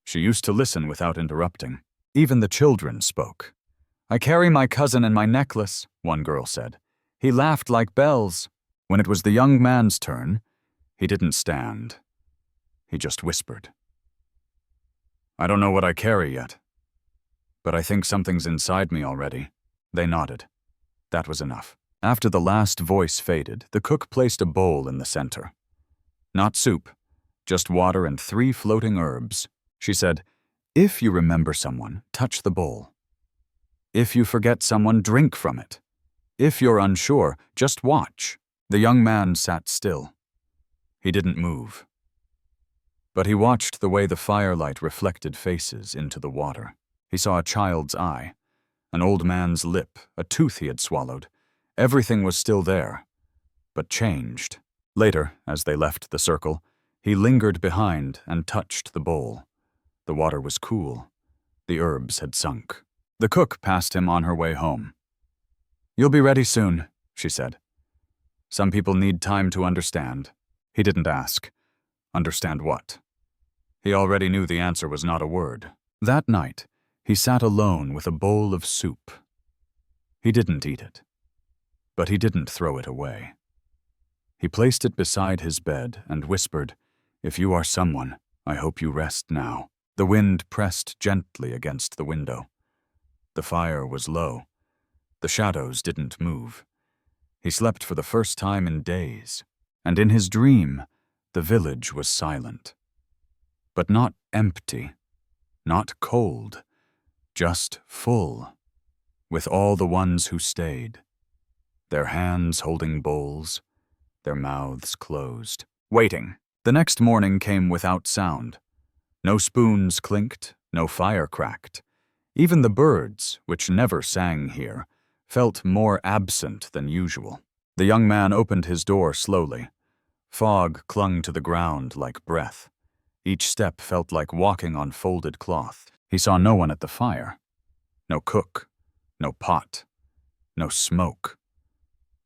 She used to listen without interrupting. Even the children spoke. "I carry my cousin in my necklace," one girl said. "He laughed like bells." When it was the young man's turn, he didn't stand. He just whispered. "I don't know what I carry yet, but I think something's inside me already." They nodded. That was enough. After the last voice faded, the cook placed a bowl in the center. Not soup, just water and 3 floating herbs. She said, "If you remember someone, touch the bowl. If you forget someone, drink from it. If you're unsure, just watch." The young man sat still. He didn't move. But he watched the way the firelight reflected faces into the water. He saw a child's eye, an old man's lip, a tooth he had swallowed. Everything was still there, but changed. Later, as they left the circle, he lingered behind and touched the bowl. The water was cool. The herbs had sunk. The cook passed him on her way home. "You'll be ready soon," she said. "Some people need time to understand." He didn't ask. Understand what? He already knew the answer was not a word. That night, he sat alone with a bowl of soup. He didn't eat it, but he didn't throw it away. He placed it beside his bed and whispered, "If you are someone, I hope you rest now." The wind pressed gently against the window. The fire was low. The shadows didn't move. He slept for the first time in days, and in his dream, the village was silent. But not empty, not cold, just full, with all the ones who stayed, their hands holding bowls, their mouths closed, waiting. The next morning came without sound. No spoons clinked, no fire cracked. Even the birds, which never sang here, felt more absent than usual. The young man opened his door slowly. Fog clung to the ground like breath. Each step felt like walking on folded cloth. He saw no one at the fire. No cook, no pot, no smoke.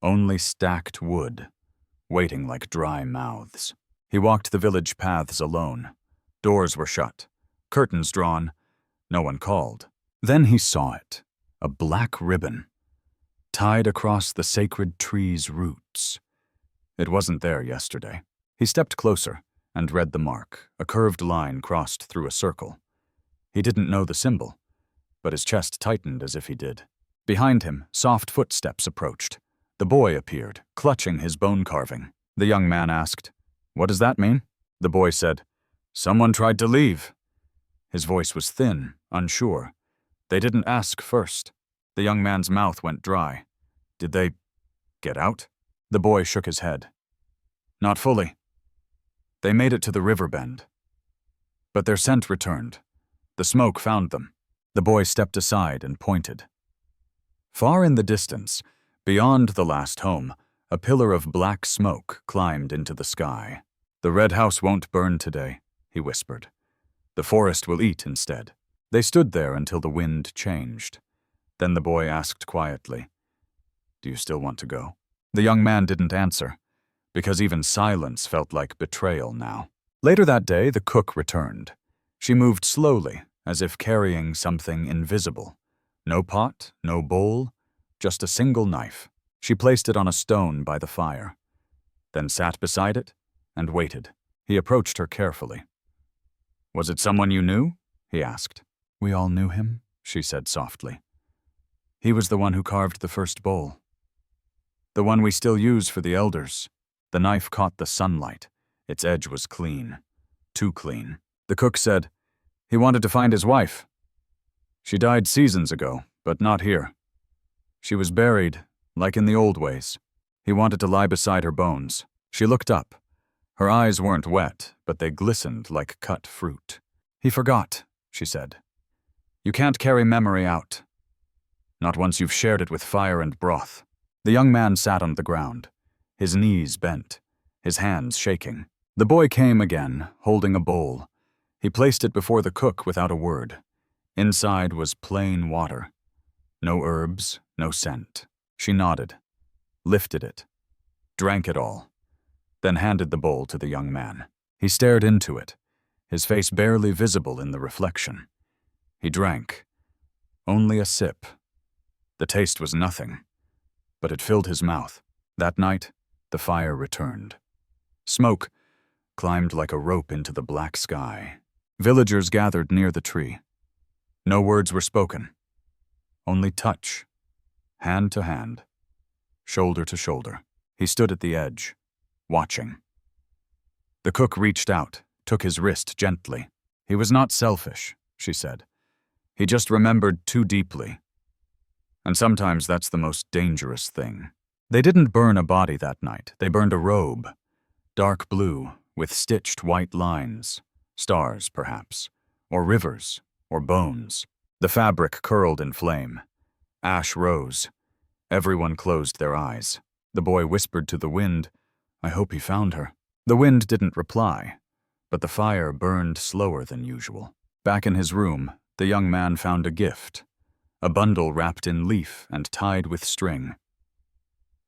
Only stacked wood, waiting like dry mouths. He walked the village paths alone. Doors were shut, curtains drawn. No one called. Then he saw it, a black ribbon, tied across the sacred tree's roots. It wasn't there yesterday. He stepped closer and read the mark. A curved line crossed through a circle. He didn't know the symbol, but his chest tightened as if he did. Behind him, soft footsteps approached. The boy appeared, clutching his bone carving. The young man asked, "What does that mean?" The boy said, "Someone tried to leave." His voice was thin, unsure. "They didn't ask first." The young man's mouth went dry. "Did they get out?" The boy shook his head. "Not fully. They made it to the river bend. But their scent returned. The smoke found them." The boy stepped aside and pointed. Far in the distance, beyond the last home, a pillar of black smoke climbed into the sky. "The red house won't burn today," he whispered. "The forest will eat instead." They stood there until the wind changed. Then the boy asked quietly, "Do you still want to go?" The young man didn't answer, because even silence felt like betrayal now. Later that day, the cook returned. She moved slowly, as if carrying something invisible. No pot, no bowl, just a single knife. She placed it on a stone by the fire, then sat beside it and waited. He approached her carefully. "Was it someone you knew?" he asked. "We all knew him," she said softly. "He was the one who carved the first bowl. The one we still use for the elders." The knife caught the sunlight. Its edge was clean. Too clean. The cook said, "He wanted to find his wife. She died seasons ago, but not here. She was buried, like in the old ways. He wanted to lie beside her bones." She looked up. Her eyes weren't wet, but they glistened like cut fruit. "He forgot," she said. "You can't carry memory out. Not once you've shared it with fire and broth." The young man sat on the ground, his knees bent, his hands shaking. The boy came again, holding a bowl. He placed it before the cook without a word. Inside was plain water. No herbs, no scent. She nodded, lifted it, drank it all, then handed the bowl to the young man. He stared into it, his face barely visible in the reflection. He drank. Only a sip. The taste was nothing, but it filled his mouth. That night, the fire returned. Smoke climbed like a rope into the black sky. Villagers gathered near the tree. No words were spoken. Only touch, hand to hand, shoulder to shoulder. He stood at the edge, watching. The cook reached out, took his wrist gently. He was not selfish, she said. He just remembered too deeply. And sometimes that's the most dangerous thing. They didn't burn a body that night. They burned a robe, dark blue, with stitched white lines, stars perhaps, or rivers, or bones. The fabric curled in flame. Ash rose. Everyone closed their eyes. The boy whispered to the wind, "I hope he found her." The wind didn't reply, but the fire burned slower than usual. Back in his room, the young man found a gift, a bundle wrapped in leaf and tied with string.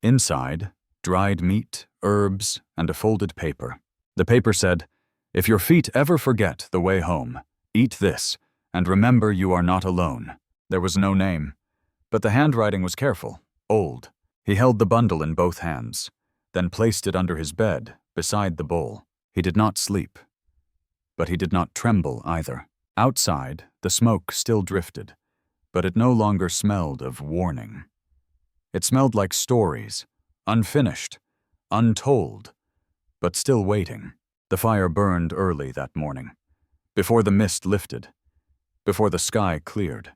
Inside, dried meat, herbs, and a folded paper. The paper said, "If your feet ever forget the way home, eat this, and remember you are not alone." There was no name, but the handwriting was careful, old. He held the bundle in both hands, then placed it under his bed, beside the bowl. He did not sleep, but he did not tremble either. Outside, the smoke still drifted, but it no longer smelled of warning. It smelled like stories, unfinished, untold, but still waiting. The fire burned early that morning, before the mist lifted, before the sky cleared.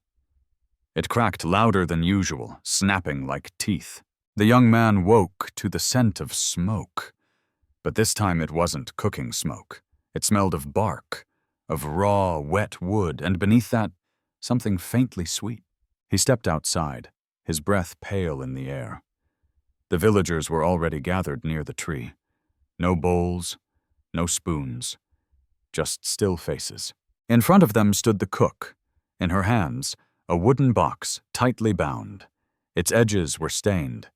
It cracked louder than usual, snapping like teeth. The young man woke to the scent of smoke. But this time it wasn't cooking smoke. It smelled of bark, of raw, wet wood, and beneath that, something faintly sweet. He stepped outside, his breath pale in the air. The villagers were already gathered near the tree. No bowls, no spoons, just still faces. In front of them stood the cook, in her hands, a wooden box tightly bound. Its edges were stained,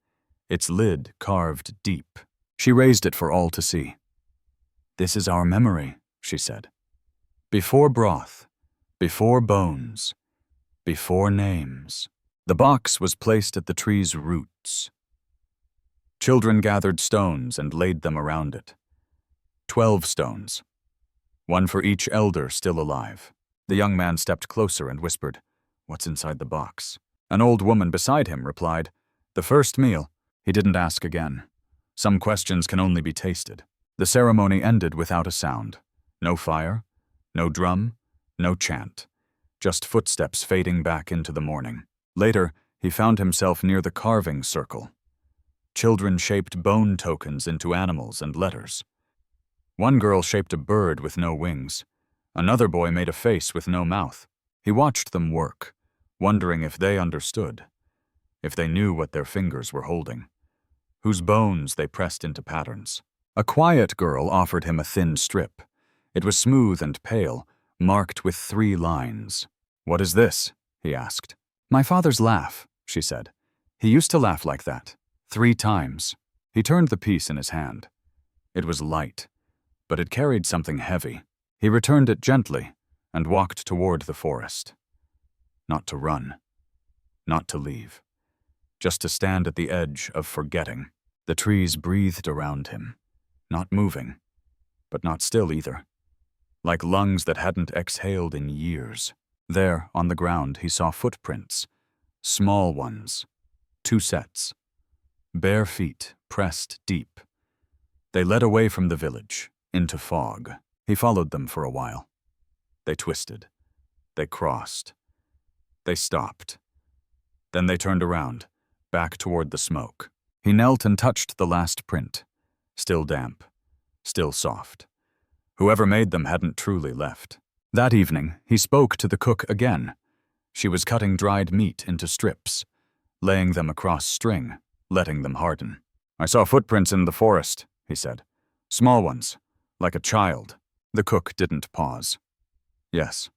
its lid carved deep. She raised it for all to see. "This is our memory," she said. "Before broth, before bones, before names." The box was placed at the tree's roots. Children gathered stones and laid them around it. 12 stones, one for each elder still alive. The young man stepped closer and whispered, "What's inside the box?" An old woman beside him replied, "The first meal." He didn't ask again. Some questions can only be tasted. The ceremony ended without a sound. No fire, no drum, no chant. Just footsteps fading back into the morning. Later, he found himself near the carving circle. Children shaped bone tokens into animals and letters. One girl shaped a bird with no wings. Another boy made a face with no mouth. He watched them work, wondering if they understood, if they knew what their fingers were holding, whose bones they pressed into patterns. A quiet girl offered him a thin strip. It was smooth and pale, marked with 3 lines. "What is this?" he asked. "My father's laugh," she said. "He used to laugh like that, 3 times. He turned the piece in his hand. It was light, but it carried something heavy. He returned it gently and walked toward the forest. Not to run, not to leave, just to stand at the edge of forgetting. The trees breathed around him, not moving, but not still either, like lungs that hadn't exhaled in years. There, on the ground, he saw footprints, small ones, 2 sets, bare feet pressed deep. They led away from the village, into fog. He followed them for a while. They twisted. They crossed. They stopped. Then they turned around, back toward the smoke. He knelt and touched the last print, still damp, still soft. Whoever made them hadn't truly left. That evening, he spoke to the cook again. She was cutting dried meat into strips, laying them across string, letting them harden. "I saw footprints in the forest," he said. "Small ones, like a child." The cook didn't pause. "Yes.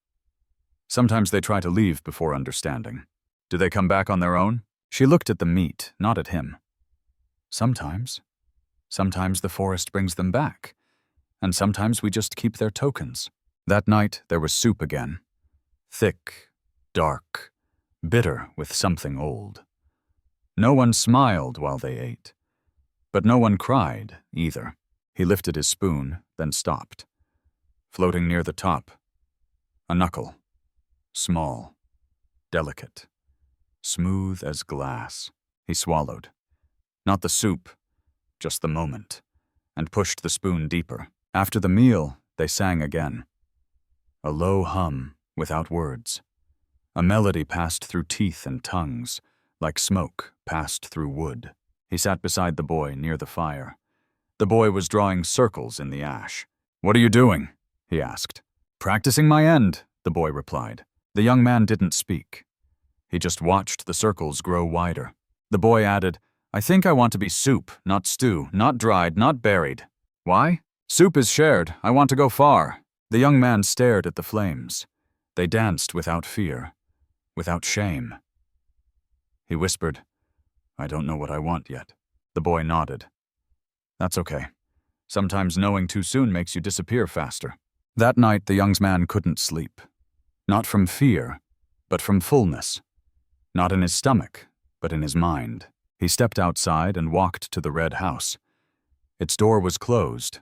Sometimes they try to leave before understanding. Do they come back on their own?" She looked at the meat, not at him. "Sometimes. Sometimes the forest brings them back, and sometimes we just keep their tokens." That night there was soup again. Thick, dark, bitter with something old. No one smiled while they ate, but no one cried either. He lifted his spoon, then stopped. Floating near the top, a knuckle, small, delicate, smooth as glass. He swallowed. Not the soup, just the moment, and pushed the spoon deeper. After the meal, they sang again. A low hum, without words. A melody passed through teeth and tongues, like smoke passed through wood. He sat beside the boy near the fire. The boy was drawing circles in the ash. "What are you doing?" he asked. "Practicing my end," the boy replied. The young man didn't speak. He just watched the circles grow wider. The boy added, "I think I want to be soup, not stew, not dried, not buried." "Why?" "Soup is shared. I want to go far." The young man stared at the flames. They danced without fear, without shame. He whispered, "I don't know what I want yet." The boy nodded. "That's okay. Sometimes knowing too soon makes you disappear faster." That night, the young man couldn't sleep. Not from fear, but from fullness. Not in his stomach, but in his mind. He stepped outside and walked to the red house. Its door was closed,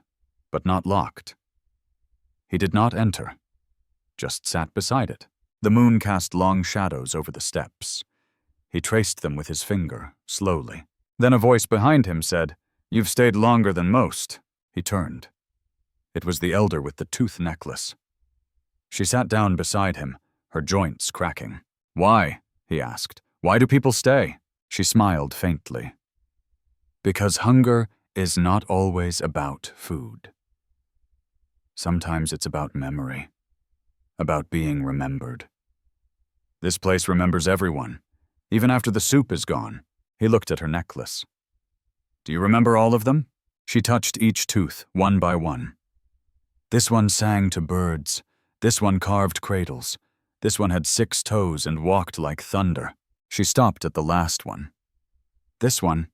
but not locked. He did not enter, just sat beside it. The moon cast long shadows over the steps. He traced them with his finger, slowly. Then a voice behind him said, "You've stayed longer than most." He turned. It was the elder with the tooth necklace. She sat down beside him, her joints cracking. "Why?" he asked. "Why do people stay?" She smiled faintly. "Because hunger is not always about food. Sometimes it's about memory, about being remembered. This place remembers everyone, even after the soup is gone." He looked at her necklace. "Do you remember all of them?" She touched each tooth, one by one. This one sang to birds. This one carved cradles. This one had 6 toes and walked like thunder. She stopped at the last one. "This one,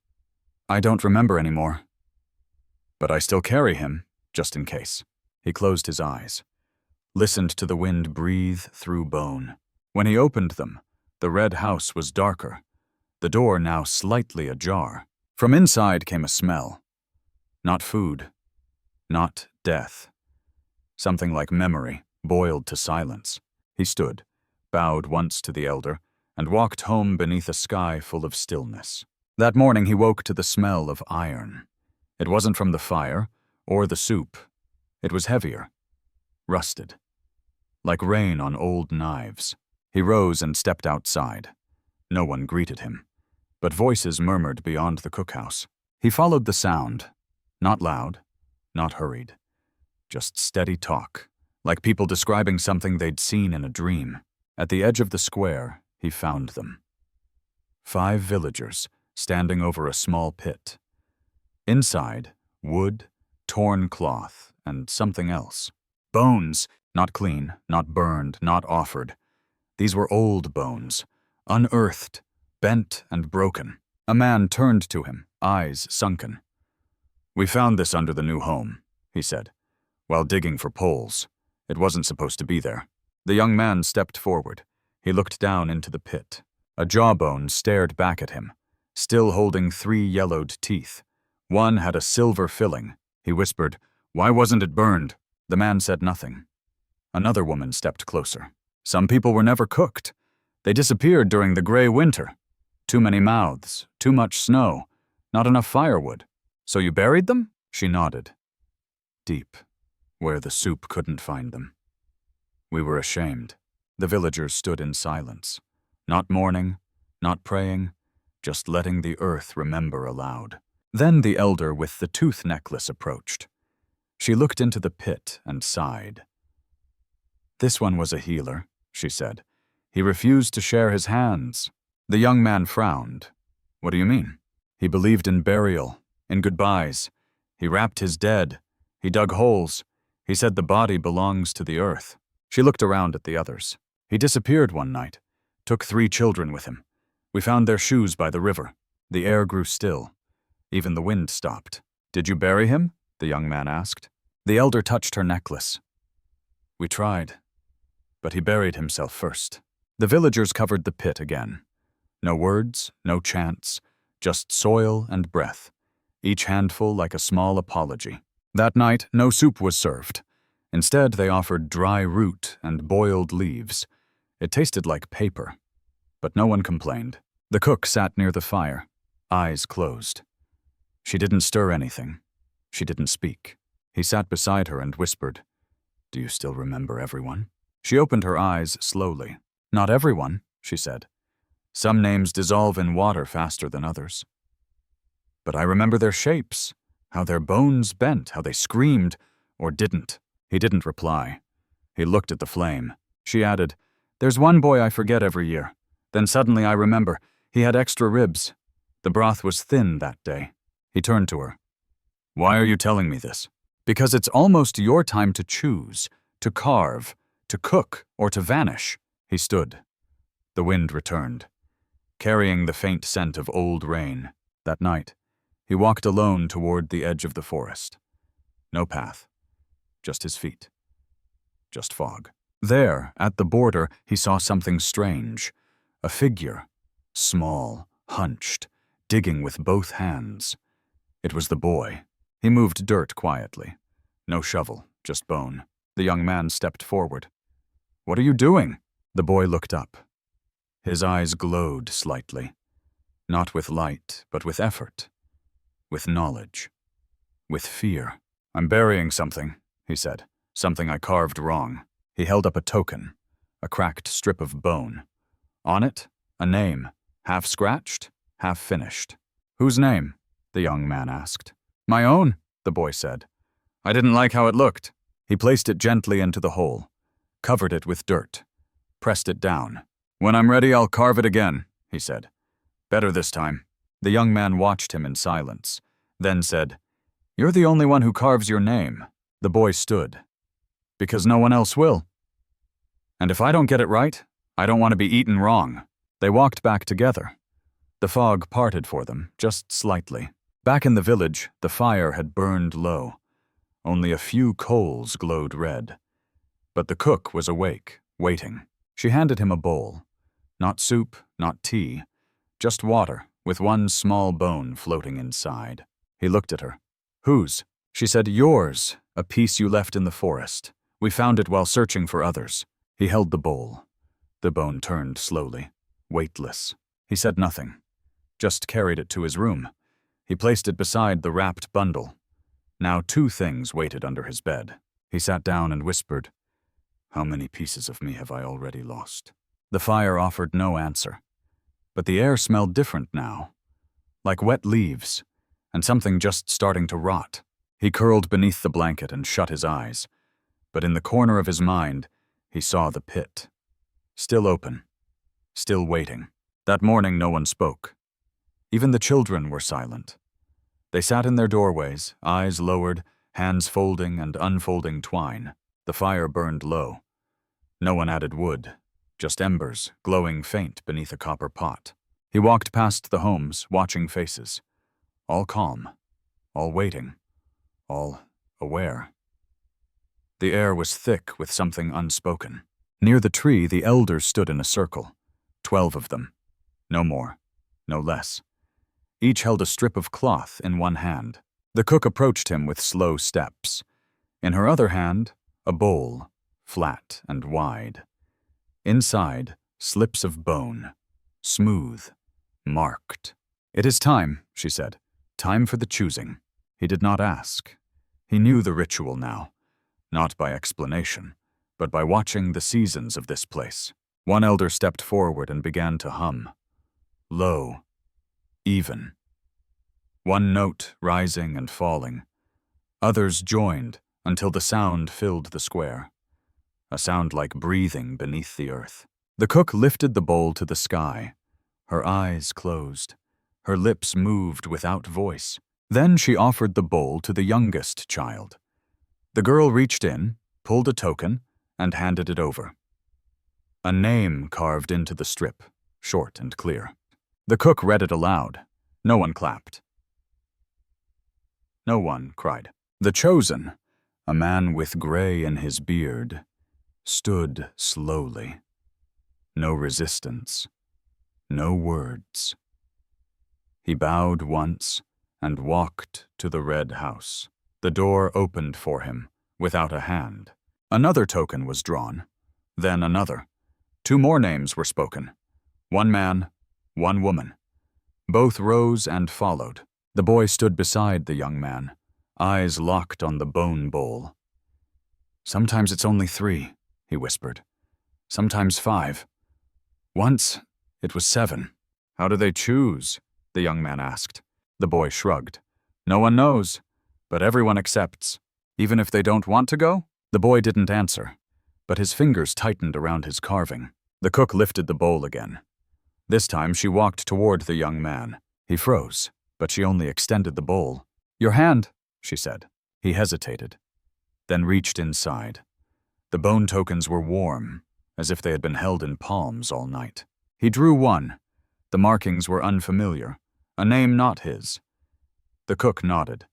I don't remember anymore. But I still carry him, just in case." He closed his eyes, listened to the wind breathe through bone. When he opened them, the red house was darker, the door now slightly ajar. From inside came a smell. Not food, not death. Something like memory, boiled to silence. He stood, bowed once to the elder, and walked home beneath a sky full of stillness. That morning he woke to the smell of iron. It wasn't from the fire, or the soup. It was heavier, rusted, like rain on old knives. He rose and stepped outside. No one greeted him, but voices murmured beyond the cookhouse. He followed the sound, not loud, not hurried, just steady talk, like people describing something they'd seen in a dream. At the edge of the square, he found them. 5 villagers standing over a small pit. Inside, wood, torn cloth, and something else. Bones, not clean, not burned, not offered. These were old bones, unearthed, bent and broken. A man turned to him, eyes sunken. "We found this under the new home," he said, while digging for poles. It wasn't supposed to be there. The young man stepped forward. He looked down into the pit. A jawbone stared back at him, still holding 3 yellowed teeth. One had a silver filling. He whispered, "Why wasn't it burned?" The man said nothing. Another woman stepped closer. "Some people were never cooked. They disappeared during the gray winter. Too many mouths, too much snow, not enough firewood. So you buried them?" She nodded. "Deep, where the soup couldn't find them." We were ashamed. The villagers stood in silence, not mourning, not praying, just letting the earth remember aloud. Then the elder with the tooth necklace approached. She looked into the pit and sighed. "This one was a healer," she said. "He refused to share his hands." The young man frowned. "What do you mean?" "He believed in burial, in goodbyes. He wrapped his dead. He dug holes. He said the body belongs to the earth." She looked around at the others. "He disappeared one night, took 3 children with him. We found their shoes by the river." The air grew still. Even the wind stopped. "Did you bury him?" the young man asked. The elder touched her necklace. "We tried, but he buried himself first." The villagers covered the pit again. No words, no chants, just soil and breath, each handful like a small apology. That night, no soup was served. Instead, they offered dry root and boiled leaves. It tasted like paper, but no one complained. The cook sat near the fire, eyes closed. She didn't stir anything. She didn't speak. He sat beside her and whispered, "Do you still remember everyone?" She opened her eyes slowly. "Not everyone," she said. "Some names dissolve in water faster than others. But I remember their shapes, how their bones bent, how they screamed, or didn't." He didn't reply. He looked at the flame. She added, "There's one boy I forget every year. Then suddenly I remember. He had extra ribs. The broth was thin that day." He turned to her. "Why are you telling me this?" "Because it's almost your time to choose, to carve, to cook, or to vanish." He stood. The wind returned, carrying the faint scent of old rain. That night, he walked alone toward the edge of the forest. No path, just his feet, just fog. There, at the border, he saw something strange. A figure, small, hunched, digging with both hands. It was the boy. He moved dirt quietly. No shovel, just bone. The young man stepped forward. "What are you doing?" The boy looked up. His eyes glowed slightly. Not with light, but with effort. With knowledge. With fear. "I'm burying something," he said. "Something I carved wrong." He held up a token, a cracked strip of bone. On it, a name, half scratched, half finished. "Whose name?" the young man asked. "My own," the boy said. "I didn't like how it looked." He placed it gently into the hole, covered it with dirt, pressed it down. "When I'm ready, I'll carve it again," he said. "Better this time." The young man watched him in silence, then said, "You're the only one who carves your name." The boy stood. "Because no one else will. And if I don't get it right, I don't want to be eaten wrong." They walked back together. The fog parted for them, just slightly. Back in the village, the fire had burned low. Only a few coals glowed red. But the cook was awake, waiting. She handed him a bowl. Not soup, not tea, just water, with one small bone floating inside. He looked at her. "Whose?" She said, "Yours, a piece you left in the forest. We found it while searching for others." He held the bowl. The bone turned slowly, weightless. He said nothing, just carried it to his room. He placed it beside the wrapped bundle. Now 2 things waited under his bed. He sat down and whispered, "How many pieces of me have I already lost?" The fire offered no answer. But the air smelled different now, like wet leaves, and something just starting to rot. He curled beneath the blanket and shut his eyes. But in the corner of his mind, he saw the pit. Still open. Still waiting. That morning no one spoke. Even the children were silent. They sat in their doorways, eyes lowered, hands folding and unfolding twine. The fire burned low. No one added wood, just embers, glowing faint beneath a copper pot. He walked past the homes, watching faces. All calm, all waiting, all aware. The air was thick with something unspoken. Near the tree, the elders stood in a circle. 12 of them. No more, no less. Each held a strip of cloth in one hand. The cook approached him with slow steps. In her other hand, a bowl, flat and wide. Inside, slips of bone, smooth, marked. "It is time," she said. "Time for the choosing." He did not ask. He knew the ritual now, not by explanation, but by watching the seasons of this place. One elder stepped forward and began to hum. Low, even. One note rising and falling. Others joined until the sound filled the square. A sound like breathing beneath the earth. The cook lifted the bowl to the sky. Her eyes closed. Her lips moved without voice. Then she offered the bowl to the youngest child. The girl reached in, pulled a token, and handed it over. A name carved into the strip, short and clear. The cook read it aloud. No one clapped. No one cried. The chosen, a man with gray in his beard, stood slowly. No resistance, no words. He bowed once and walked to the red house. The door opened for him, without a hand. Another token was drawn, then another. 2 more names were spoken. 1 man, 1 woman. Both rose and followed. The boy stood beside the young man, eyes locked on the bone bowl. "Sometimes it's only 3, he whispered. "Sometimes 5. Once, it was 7. "How do they choose?" the young man asked. The boy shrugged. "No one knows, but everyone accepts. Even if they don't want to go?" The boy didn't answer, but his fingers tightened around his carving. The cook lifted the bowl again. This time she walked toward the young man. He froze, but she only extended the bowl. "Your hand," she said. He hesitated, then reached inside. The bone tokens were warm, as if they had been held in palms all night. He drew one. The markings were unfamiliar, a name not his. The cook nodded.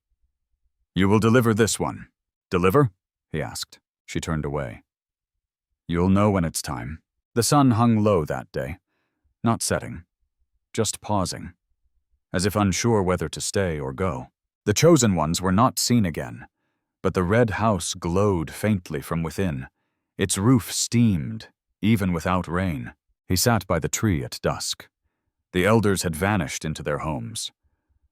"You will deliver this one." "Deliver?" he asked. She turned away. "You'll know when it's time." The sun hung low that day, not setting, just pausing, as if unsure whether to stay or go. The chosen ones were not seen again, but the red house glowed faintly from within. Its roof steamed, even without rain. He sat by the tree at dusk. The elders had vanished into their homes.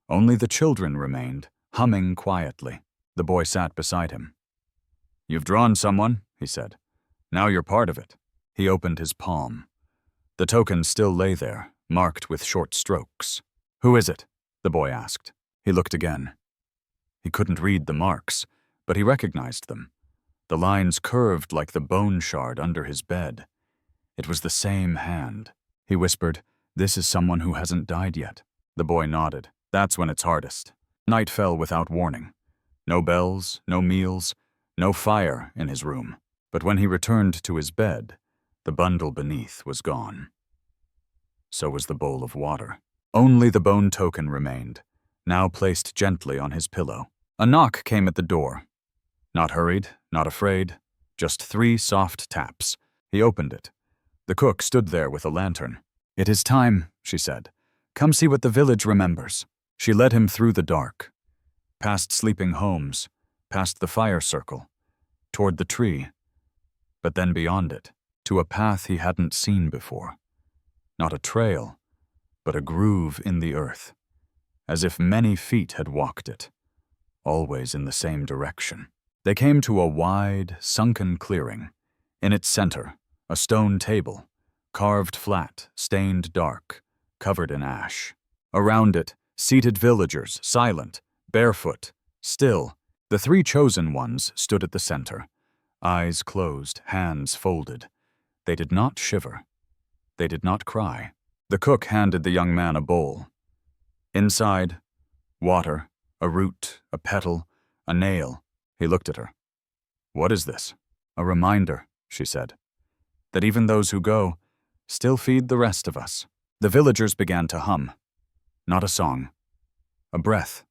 Only the children remained, humming quietly. The boy sat beside him. "You've drawn someone," he said. "Now you're part of it." He opened his palm. The token still lay there, marked with short strokes. "Who is it?" the boy asked. He looked again. He couldn't read the marks, but he recognized them. The lines curved like the bone shard under his bed. It was the same hand. He whispered, "This is someone who hasn't died yet." The boy nodded. "That's when it's hardest." Night fell without warning. No bells, no meals, no fire in his room. But when he returned to his bed, the bundle beneath was gone. So was the bowl of water. Only the bone token remained, now placed gently on his pillow. A knock came at the door. Not hurried, not afraid, just 3 soft taps. He opened it. The cook stood there with a lantern. "It is time," she said. "Come see what the village remembers." She led him through the dark, past sleeping homes, past the fire circle, toward the tree, but then beyond it, to a path he hadn't seen before. Not a trail, but a groove in the earth, as if many feet had walked it, always in the same direction. They came to a wide, sunken clearing. In its center, a stone table, carved flat, stained dark, covered in ash. Around it, seated villagers, silent, barefoot, still. The 3 chosen ones stood at the center, eyes closed, hands folded. They did not shiver. They did not cry. The cook handed the young man a bowl. Inside, water, a root, a petal, a nail. He looked at her. "What is this?" "A reminder," she said, "that even those who go still feed the rest of us." The villagers began to hum. Not a song. A breath,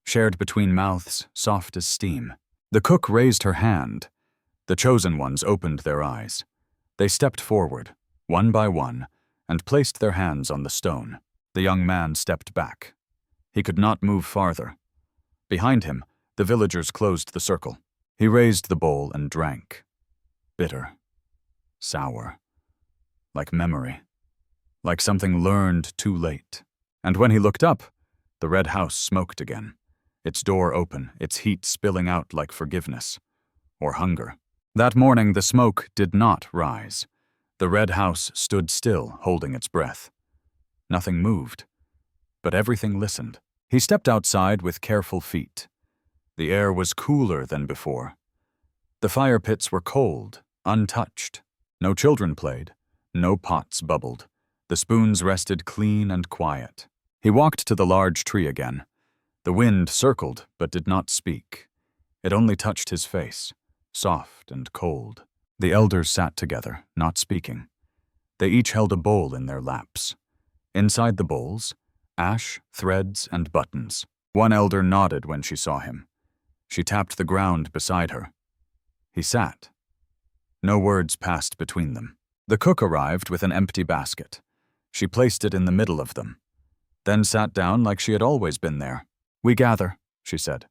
shared between mouths, soft as steam. The cook raised her hand. The chosen ones opened their eyes. They stepped forward, one by one, and placed their hands on the stone. The young man stepped back. He could not move farther. Behind him, the villagers closed the circle. He raised the bowl and drank. Bitter, sour, like memory, like something learned too late. And when he looked up, the red house smoked again, its door open, its heat spilling out like forgiveness or hunger. That morning, the smoke did not rise. The red house stood still, holding its breath. Nothing moved, but everything listened. He stepped outside with careful feet. The air was cooler than before. The fire pits were cold, untouched. No children played, no pots bubbled. The spoons rested clean and quiet. He walked to the large tree again. The wind circled but did not speak. It only touched his face, soft and cold. The elders sat together, not speaking. They each held a bowl in their laps. Inside the bowls, ash, threads, and buttons. One elder nodded when she saw him. She tapped the ground beside her. He sat. No words passed between them. The cook arrived with an empty basket. She placed it in the middle of them, then sat down like she had always been there. "We gather," she said.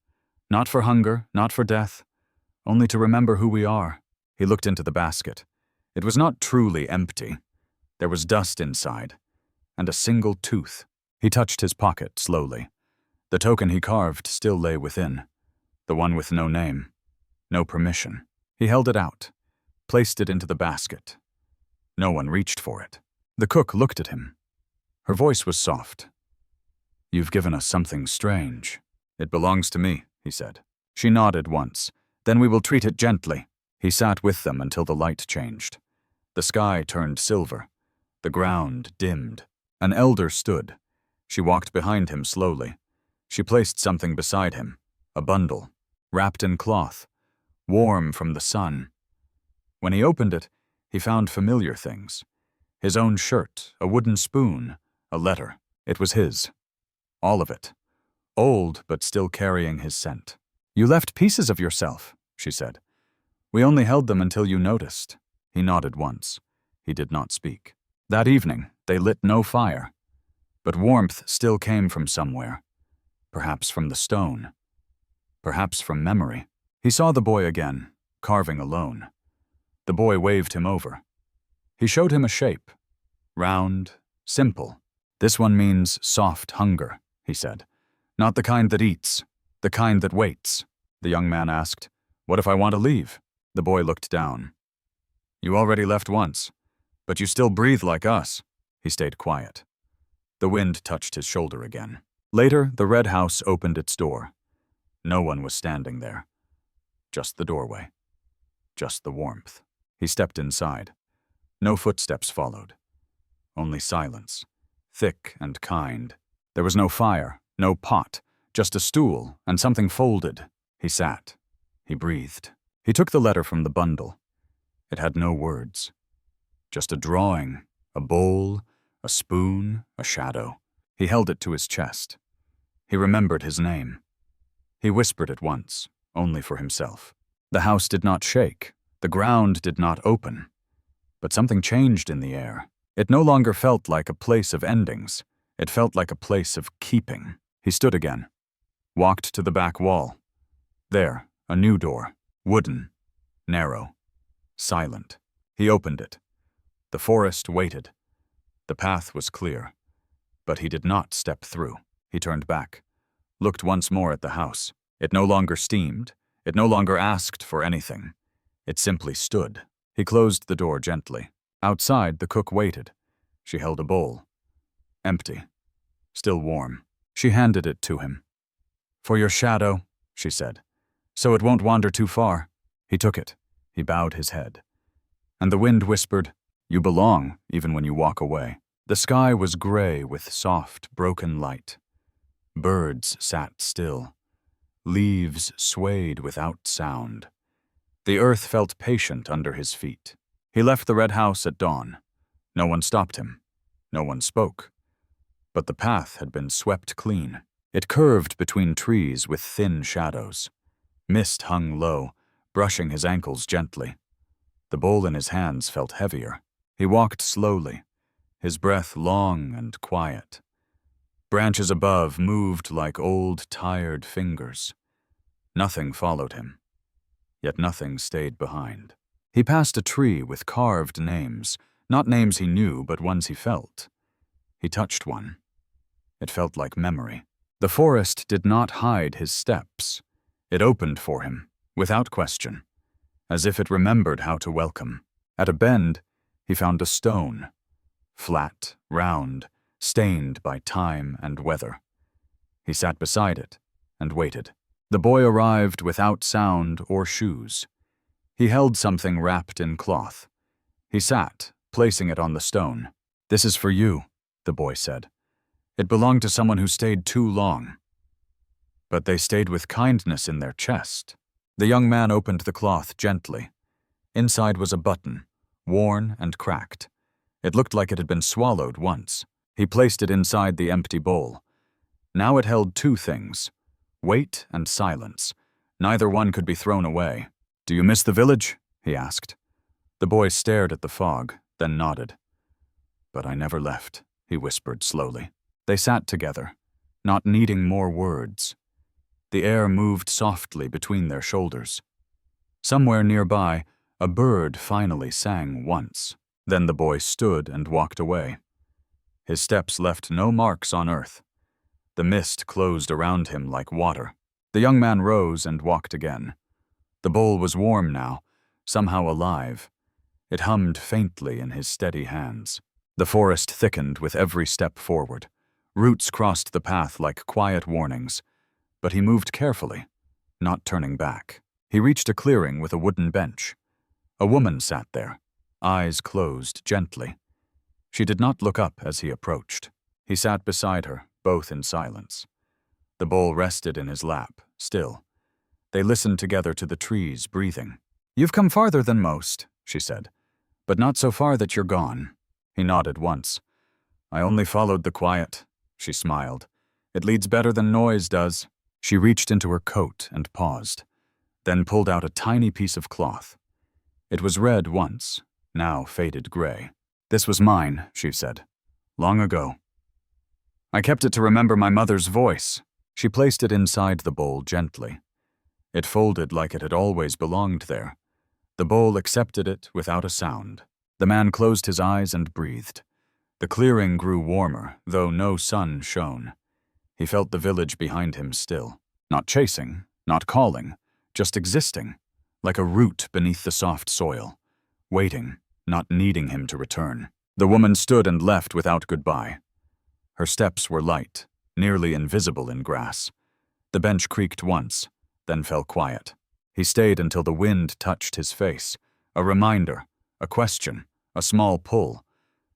"Not for hunger, not for death, only to remember who we are." He looked into the basket. It was not truly empty. There was dust inside, and a single tooth. He touched his pocket slowly. The token he carved still lay within, the one with no name, no permission. He held it out, placed it into the basket. No one reached for it. The cook looked at him. Her voice was soft. "You've given us something strange." "It belongs to me," he said. She nodded once. "Then we will treat it gently." He sat with them until the light changed. The sky turned silver. The ground dimmed. An elder stood. She walked behind him slowly. She placed something beside him, a bundle, wrapped in cloth, warm from the sun. When he opened it, he found familiar things. His own shirt, a wooden spoon, a letter. It was his. All of it. Old, but still carrying his scent. "You left pieces of yourself," she said. "We only held them until you noticed." He nodded once. He did not speak. That evening, they lit no fire. But warmth still came from somewhere. Perhaps from the stone. Perhaps from memory. He saw the boy again, carving alone. The boy waved him over. He showed him a shape. Round, simple. "This one means soft hunger," he said. "Not the kind that eats, the kind that waits." The young man asked, "What if I want to leave?" The boy looked down. "You already left once, but you still breathe like us." He stayed quiet. The wind touched his shoulder again. Later, the red house opened its door. No one was standing there. Just the doorway. Just the warmth. He stepped inside. No footsteps followed. Only silence. Thick and kind. There was no fire, no pot, just a stool and something folded. He sat. He breathed. He took the letter from the bundle. It had no words. Just a drawing, a bowl, a spoon, a shadow. He held it to his chest. He remembered his name. He whispered it once, only for himself. The house did not shake. The ground did not open. But something changed in the air. It no longer felt like a place of endings. It felt like a place of keeping. He stood again. Walked to the back wall. There, a new door. Wooden. Narrow. Silent. He opened it. The forest waited. The path was clear. But he did not step through. He turned back. Looked once more at the house. It no longer steamed. It no longer asked for anything. It simply stood. He closed the door gently. Outside, the cook waited. She held a bowl. Empty. Still warm. She handed it to him. "For your shadow," she said, "so it won't wander too far." He took it. He bowed his head. And the wind whispered, "You belong, even when you walk away." The sky was gray with soft, broken light. Birds sat still. Leaves swayed without sound. The earth felt patient under his feet. He left the red house at dawn. No one stopped him. No one spoke. But the path had been swept clean. It curved between trees with thin shadows. Mist hung low, brushing his ankles gently. The bowl in his hands felt heavier. He walked slowly, his breath long and quiet. Branches above moved like old, tired fingers. Nothing followed him. Yet nothing stayed behind. He passed a tree with carved names, not names he knew, but ones he felt. He touched one. It felt like memory. The forest did not hide his steps. It opened for him, without question, as if it remembered how to welcome. At a bend, he found a stone, flat, round, stained by time and weather. He sat beside it and waited. The boy arrived without sound or shoes. He held something wrapped in cloth. He sat, placing it on the stone. "This is for you," the boy said. "It belonged to someone who stayed too long." But they stayed with kindness in their chest. The young man opened the cloth gently. Inside was a button, worn and cracked. It looked like it had been swallowed once. He placed it inside the empty bowl. Now it held two things: weight and silence. Neither one could be thrown away. "Do you miss the village?" he asked. The boy stared at the fog, then nodded. "But I never left," he whispered slowly. They sat together, not needing more words. The air moved softly between their shoulders. Somewhere nearby, a bird finally sang once. Then the boy stood and walked away. His steps left no marks on earth. The mist closed around him like water. The young man rose and walked again. The bowl was warm now, somehow alive. It hummed faintly in his steady hands. The forest thickened with every step forward. Roots crossed the path like quiet warnings, but he moved carefully, not turning back. He reached a clearing with a wooden bench. A woman sat there, eyes closed gently. She did not look up as he approached. He sat beside her, both in silence. The bowl rested in his lap, still. They listened together to the trees breathing. "You've come farther than most," she said, "but not so far that you're gone." He nodded once. "I only followed the quiet," she smiled. "It leads better than noise does." She reached into her coat and paused, then pulled out a tiny piece of cloth. It was red once, now faded gray. "This was mine," she said, "long ago. I kept it to remember my mother's voice." She placed it inside the bowl gently. It folded like it had always belonged there. The bowl accepted it without a sound. The man closed his eyes and breathed. The clearing grew warmer, though no sun shone. He felt the village behind him still, not chasing, not calling, just existing, like a root beneath the soft soil, waiting, not needing him to return. The woman stood and left without goodbye. Her steps were light, nearly invisible in grass. The bench creaked once, then fell quiet. He stayed until the wind touched his face, a reminder, a question, a small pull.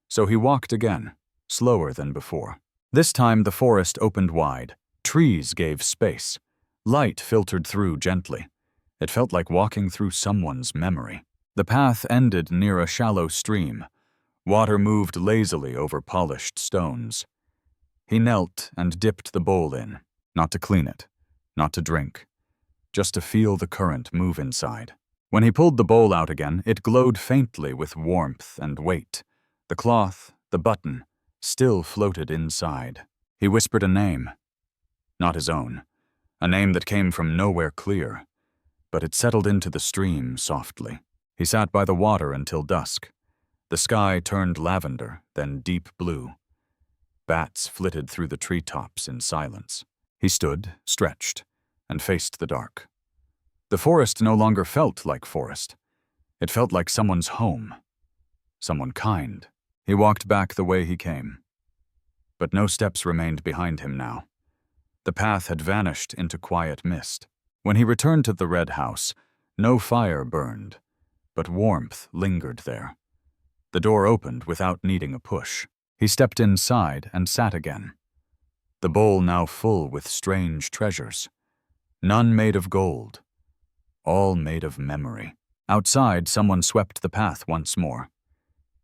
So he walked again, slower than before. This time the forest opened wide. Trees gave space. Light filtered through gently. It felt like walking through someone's memory. The path ended near a shallow stream. Water moved lazily over polished stones. He knelt and dipped the bowl in, not to clean it, not to drink, just to feel the current move inside. When he pulled the bowl out again, it glowed faintly with warmth and weight. The cloth, the button, still floated inside. He whispered a name. Not his own. A name that came from nowhere clear. But it settled into the stream softly. He sat by the water until dusk. The sky turned lavender, then deep blue. Bats flitted through the treetops in silence. He stood, stretched, and faced the dark. The forest no longer felt like forest. It felt like someone's home. Someone kind. He walked back the way he came. But no steps remained behind him now. The path had vanished into quiet mist. When he returned to the red house, no fire burned, but warmth lingered there. The door opened without needing a push. He stepped inside and sat again. The bowl now full with strange treasures. None made of gold. All made of memory. Outside, someone swept the path once more.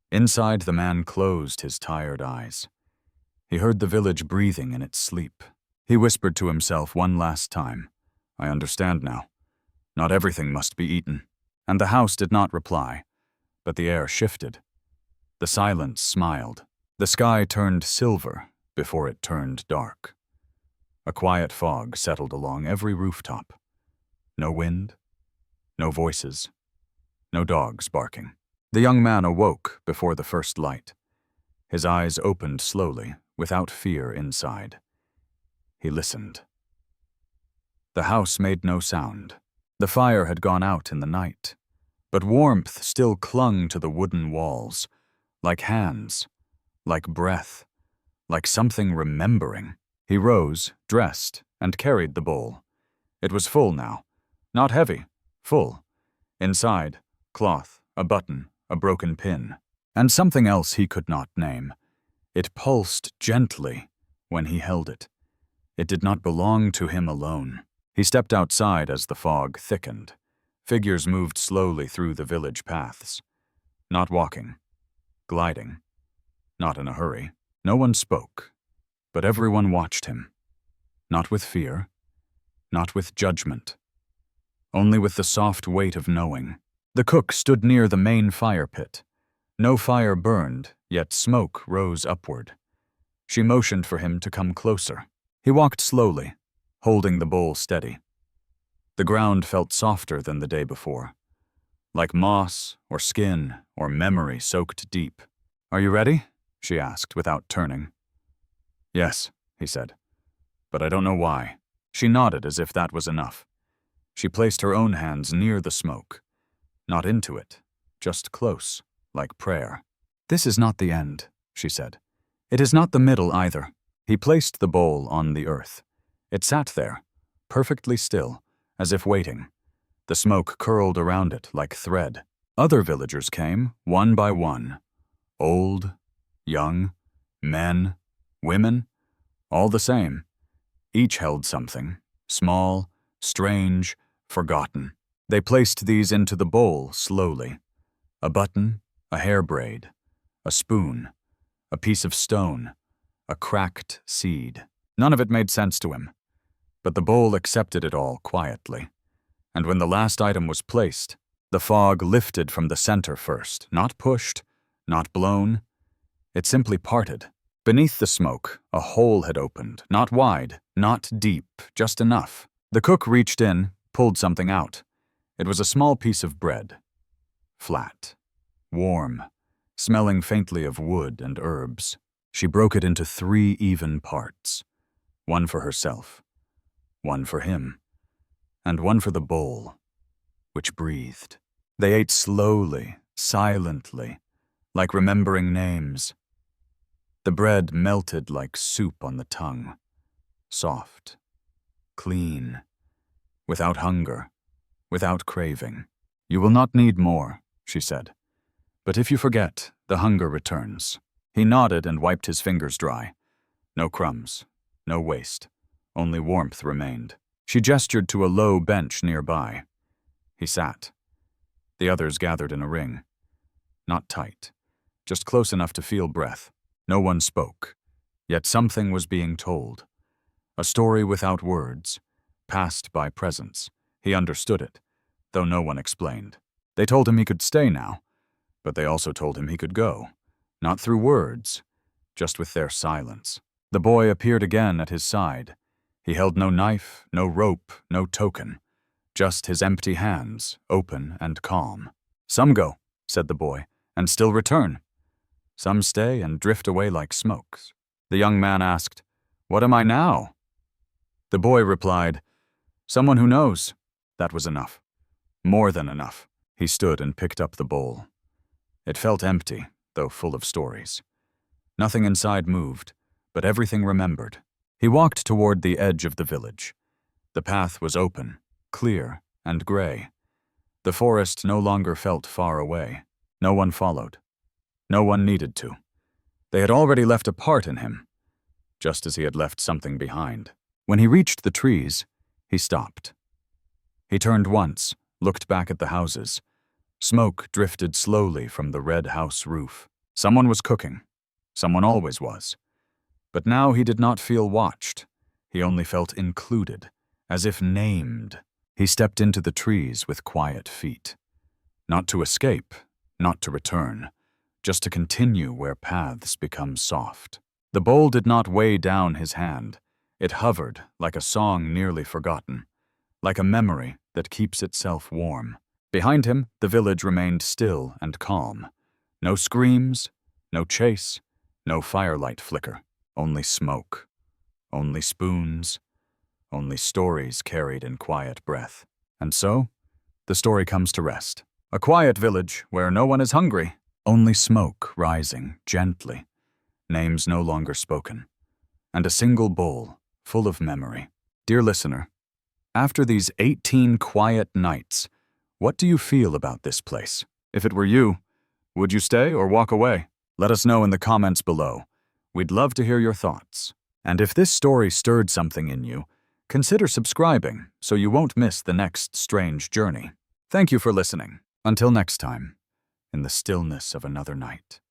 Inside, the man closed his tired eyes. He heard the village breathing in its sleep. He whispered to himself one last time, "I understand now. Not everything must be eaten." And the house did not reply, but the air shifted. The silence smiled. The sky turned silver before it turned dark. A quiet fog settled along every rooftop. No wind, no voices, no dogs barking. The young man awoke before the first light. His eyes opened slowly, without fear inside. He listened. The house made no sound. The fire had gone out in the night, but warmth still clung to the wooden walls, like hands, like breath, like something remembering. He rose, dressed, and carried the bowl. It was full now. Not heavy, full. Inside, cloth, a button, a broken pin, and something else he could not name. It pulsed gently when he held it. It did not belong to him alone. He stepped outside as the fog thickened. Figures moved slowly through the village paths. Not walking, gliding, not in a hurry. No one spoke, but everyone watched him. Not with fear, not with judgment, only with the soft weight of knowing. The cook stood near the main fire pit. No fire burned, yet smoke rose upward. She motioned for him to come closer. He walked slowly, holding the bowl steady. The ground felt softer than the day before, like moss or skin or memory soaked deep. "Are you ready?" she asked without turning. "Yes," he said. but I don't know why." She nodded as if that was enough. She placed her own hands near the smoke. Not into it, just close, like prayer. "This is not the end," she said. "It is not the middle either." He placed the bowl on the earth. It sat there, perfectly still, as if waiting. The smoke curled around it like thread. Other villagers came, one by one. Old, young, men, women, all the same. Each held something, small, strange, forgotten. They placed these into the bowl slowly. A button, a hair braid, a spoon, a piece of stone, a cracked seed. None of it made sense to him, but the bowl accepted it all quietly. And when the last item was placed, the fog lifted from the center first, not pushed, not blown. It simply parted. Beneath the smoke, a hole had opened, not wide, not deep, just enough. The cook reached in, pulled something out. It was a small piece of bread. Flat, warm, smelling faintly of wood and herbs. She broke it into 3 even parts. One for herself, one for him, and one for the bowl, which breathed. They ate slowly, silently, like remembering names. The bread melted like soup on the tongue, soft, clean, without hunger, without craving. "You will not need more," she said. "But if you forget, the hunger returns." He nodded and wiped his fingers dry. No crumbs, no waste, only warmth remained. She gestured to a low bench nearby. He sat. The others gathered in a ring. Not tight, just close enough to feel breath. No one spoke, yet something was being told. A story without words, passed by presence. He understood it, though no one explained. They told him he could stay now, but they also told him he could go. Not through words, just with their silence. The boy appeared again at his side. He held no knife, no rope, no token. Just his empty hands, open and calm. "Some go," said the boy, "and still return. Some stay and drift away like smokes." The young man asked, "What am I now?" The boy replied, "Someone who knows." That was enough. More than enough. He stood and picked up the bowl. It felt empty, though full of stories. Nothing inside moved, but everything remembered. He walked toward the edge of the village. The path was open, clear, and gray. The forest no longer felt far away. No one followed. No one needed to. They had already left a part in him, just as he had left something behind. When he reached the trees, he stopped. He turned once, looked back at the houses. Smoke drifted slowly from the red house roof. Someone was cooking. Someone always was. But now he did not feel watched. He only felt included, as if named. He stepped into the trees with quiet feet. Not to escape, not to return, just to continue where paths become soft. The bowl did not weigh down his hand. It hovered like a song nearly forgotten, like a memory that keeps itself warm. Behind him, the village remained still and calm. No screams, no chase, no firelight flicker, only smoke, only spoons, only stories carried in quiet breath. And so, the story comes to rest. A quiet village where no one is hungry, only smoke rising gently, names no longer spoken, and a single bowl full of memory. Dear listener, after these 18 quiet nights, what do you feel about this place? If it were you, would you stay or walk away? Let us know in the comments below. We'd love to hear your thoughts. And if this story stirred something in you, consider subscribing so you won't miss the next strange journey. Thank you for listening. Until next time, in the stillness of another night.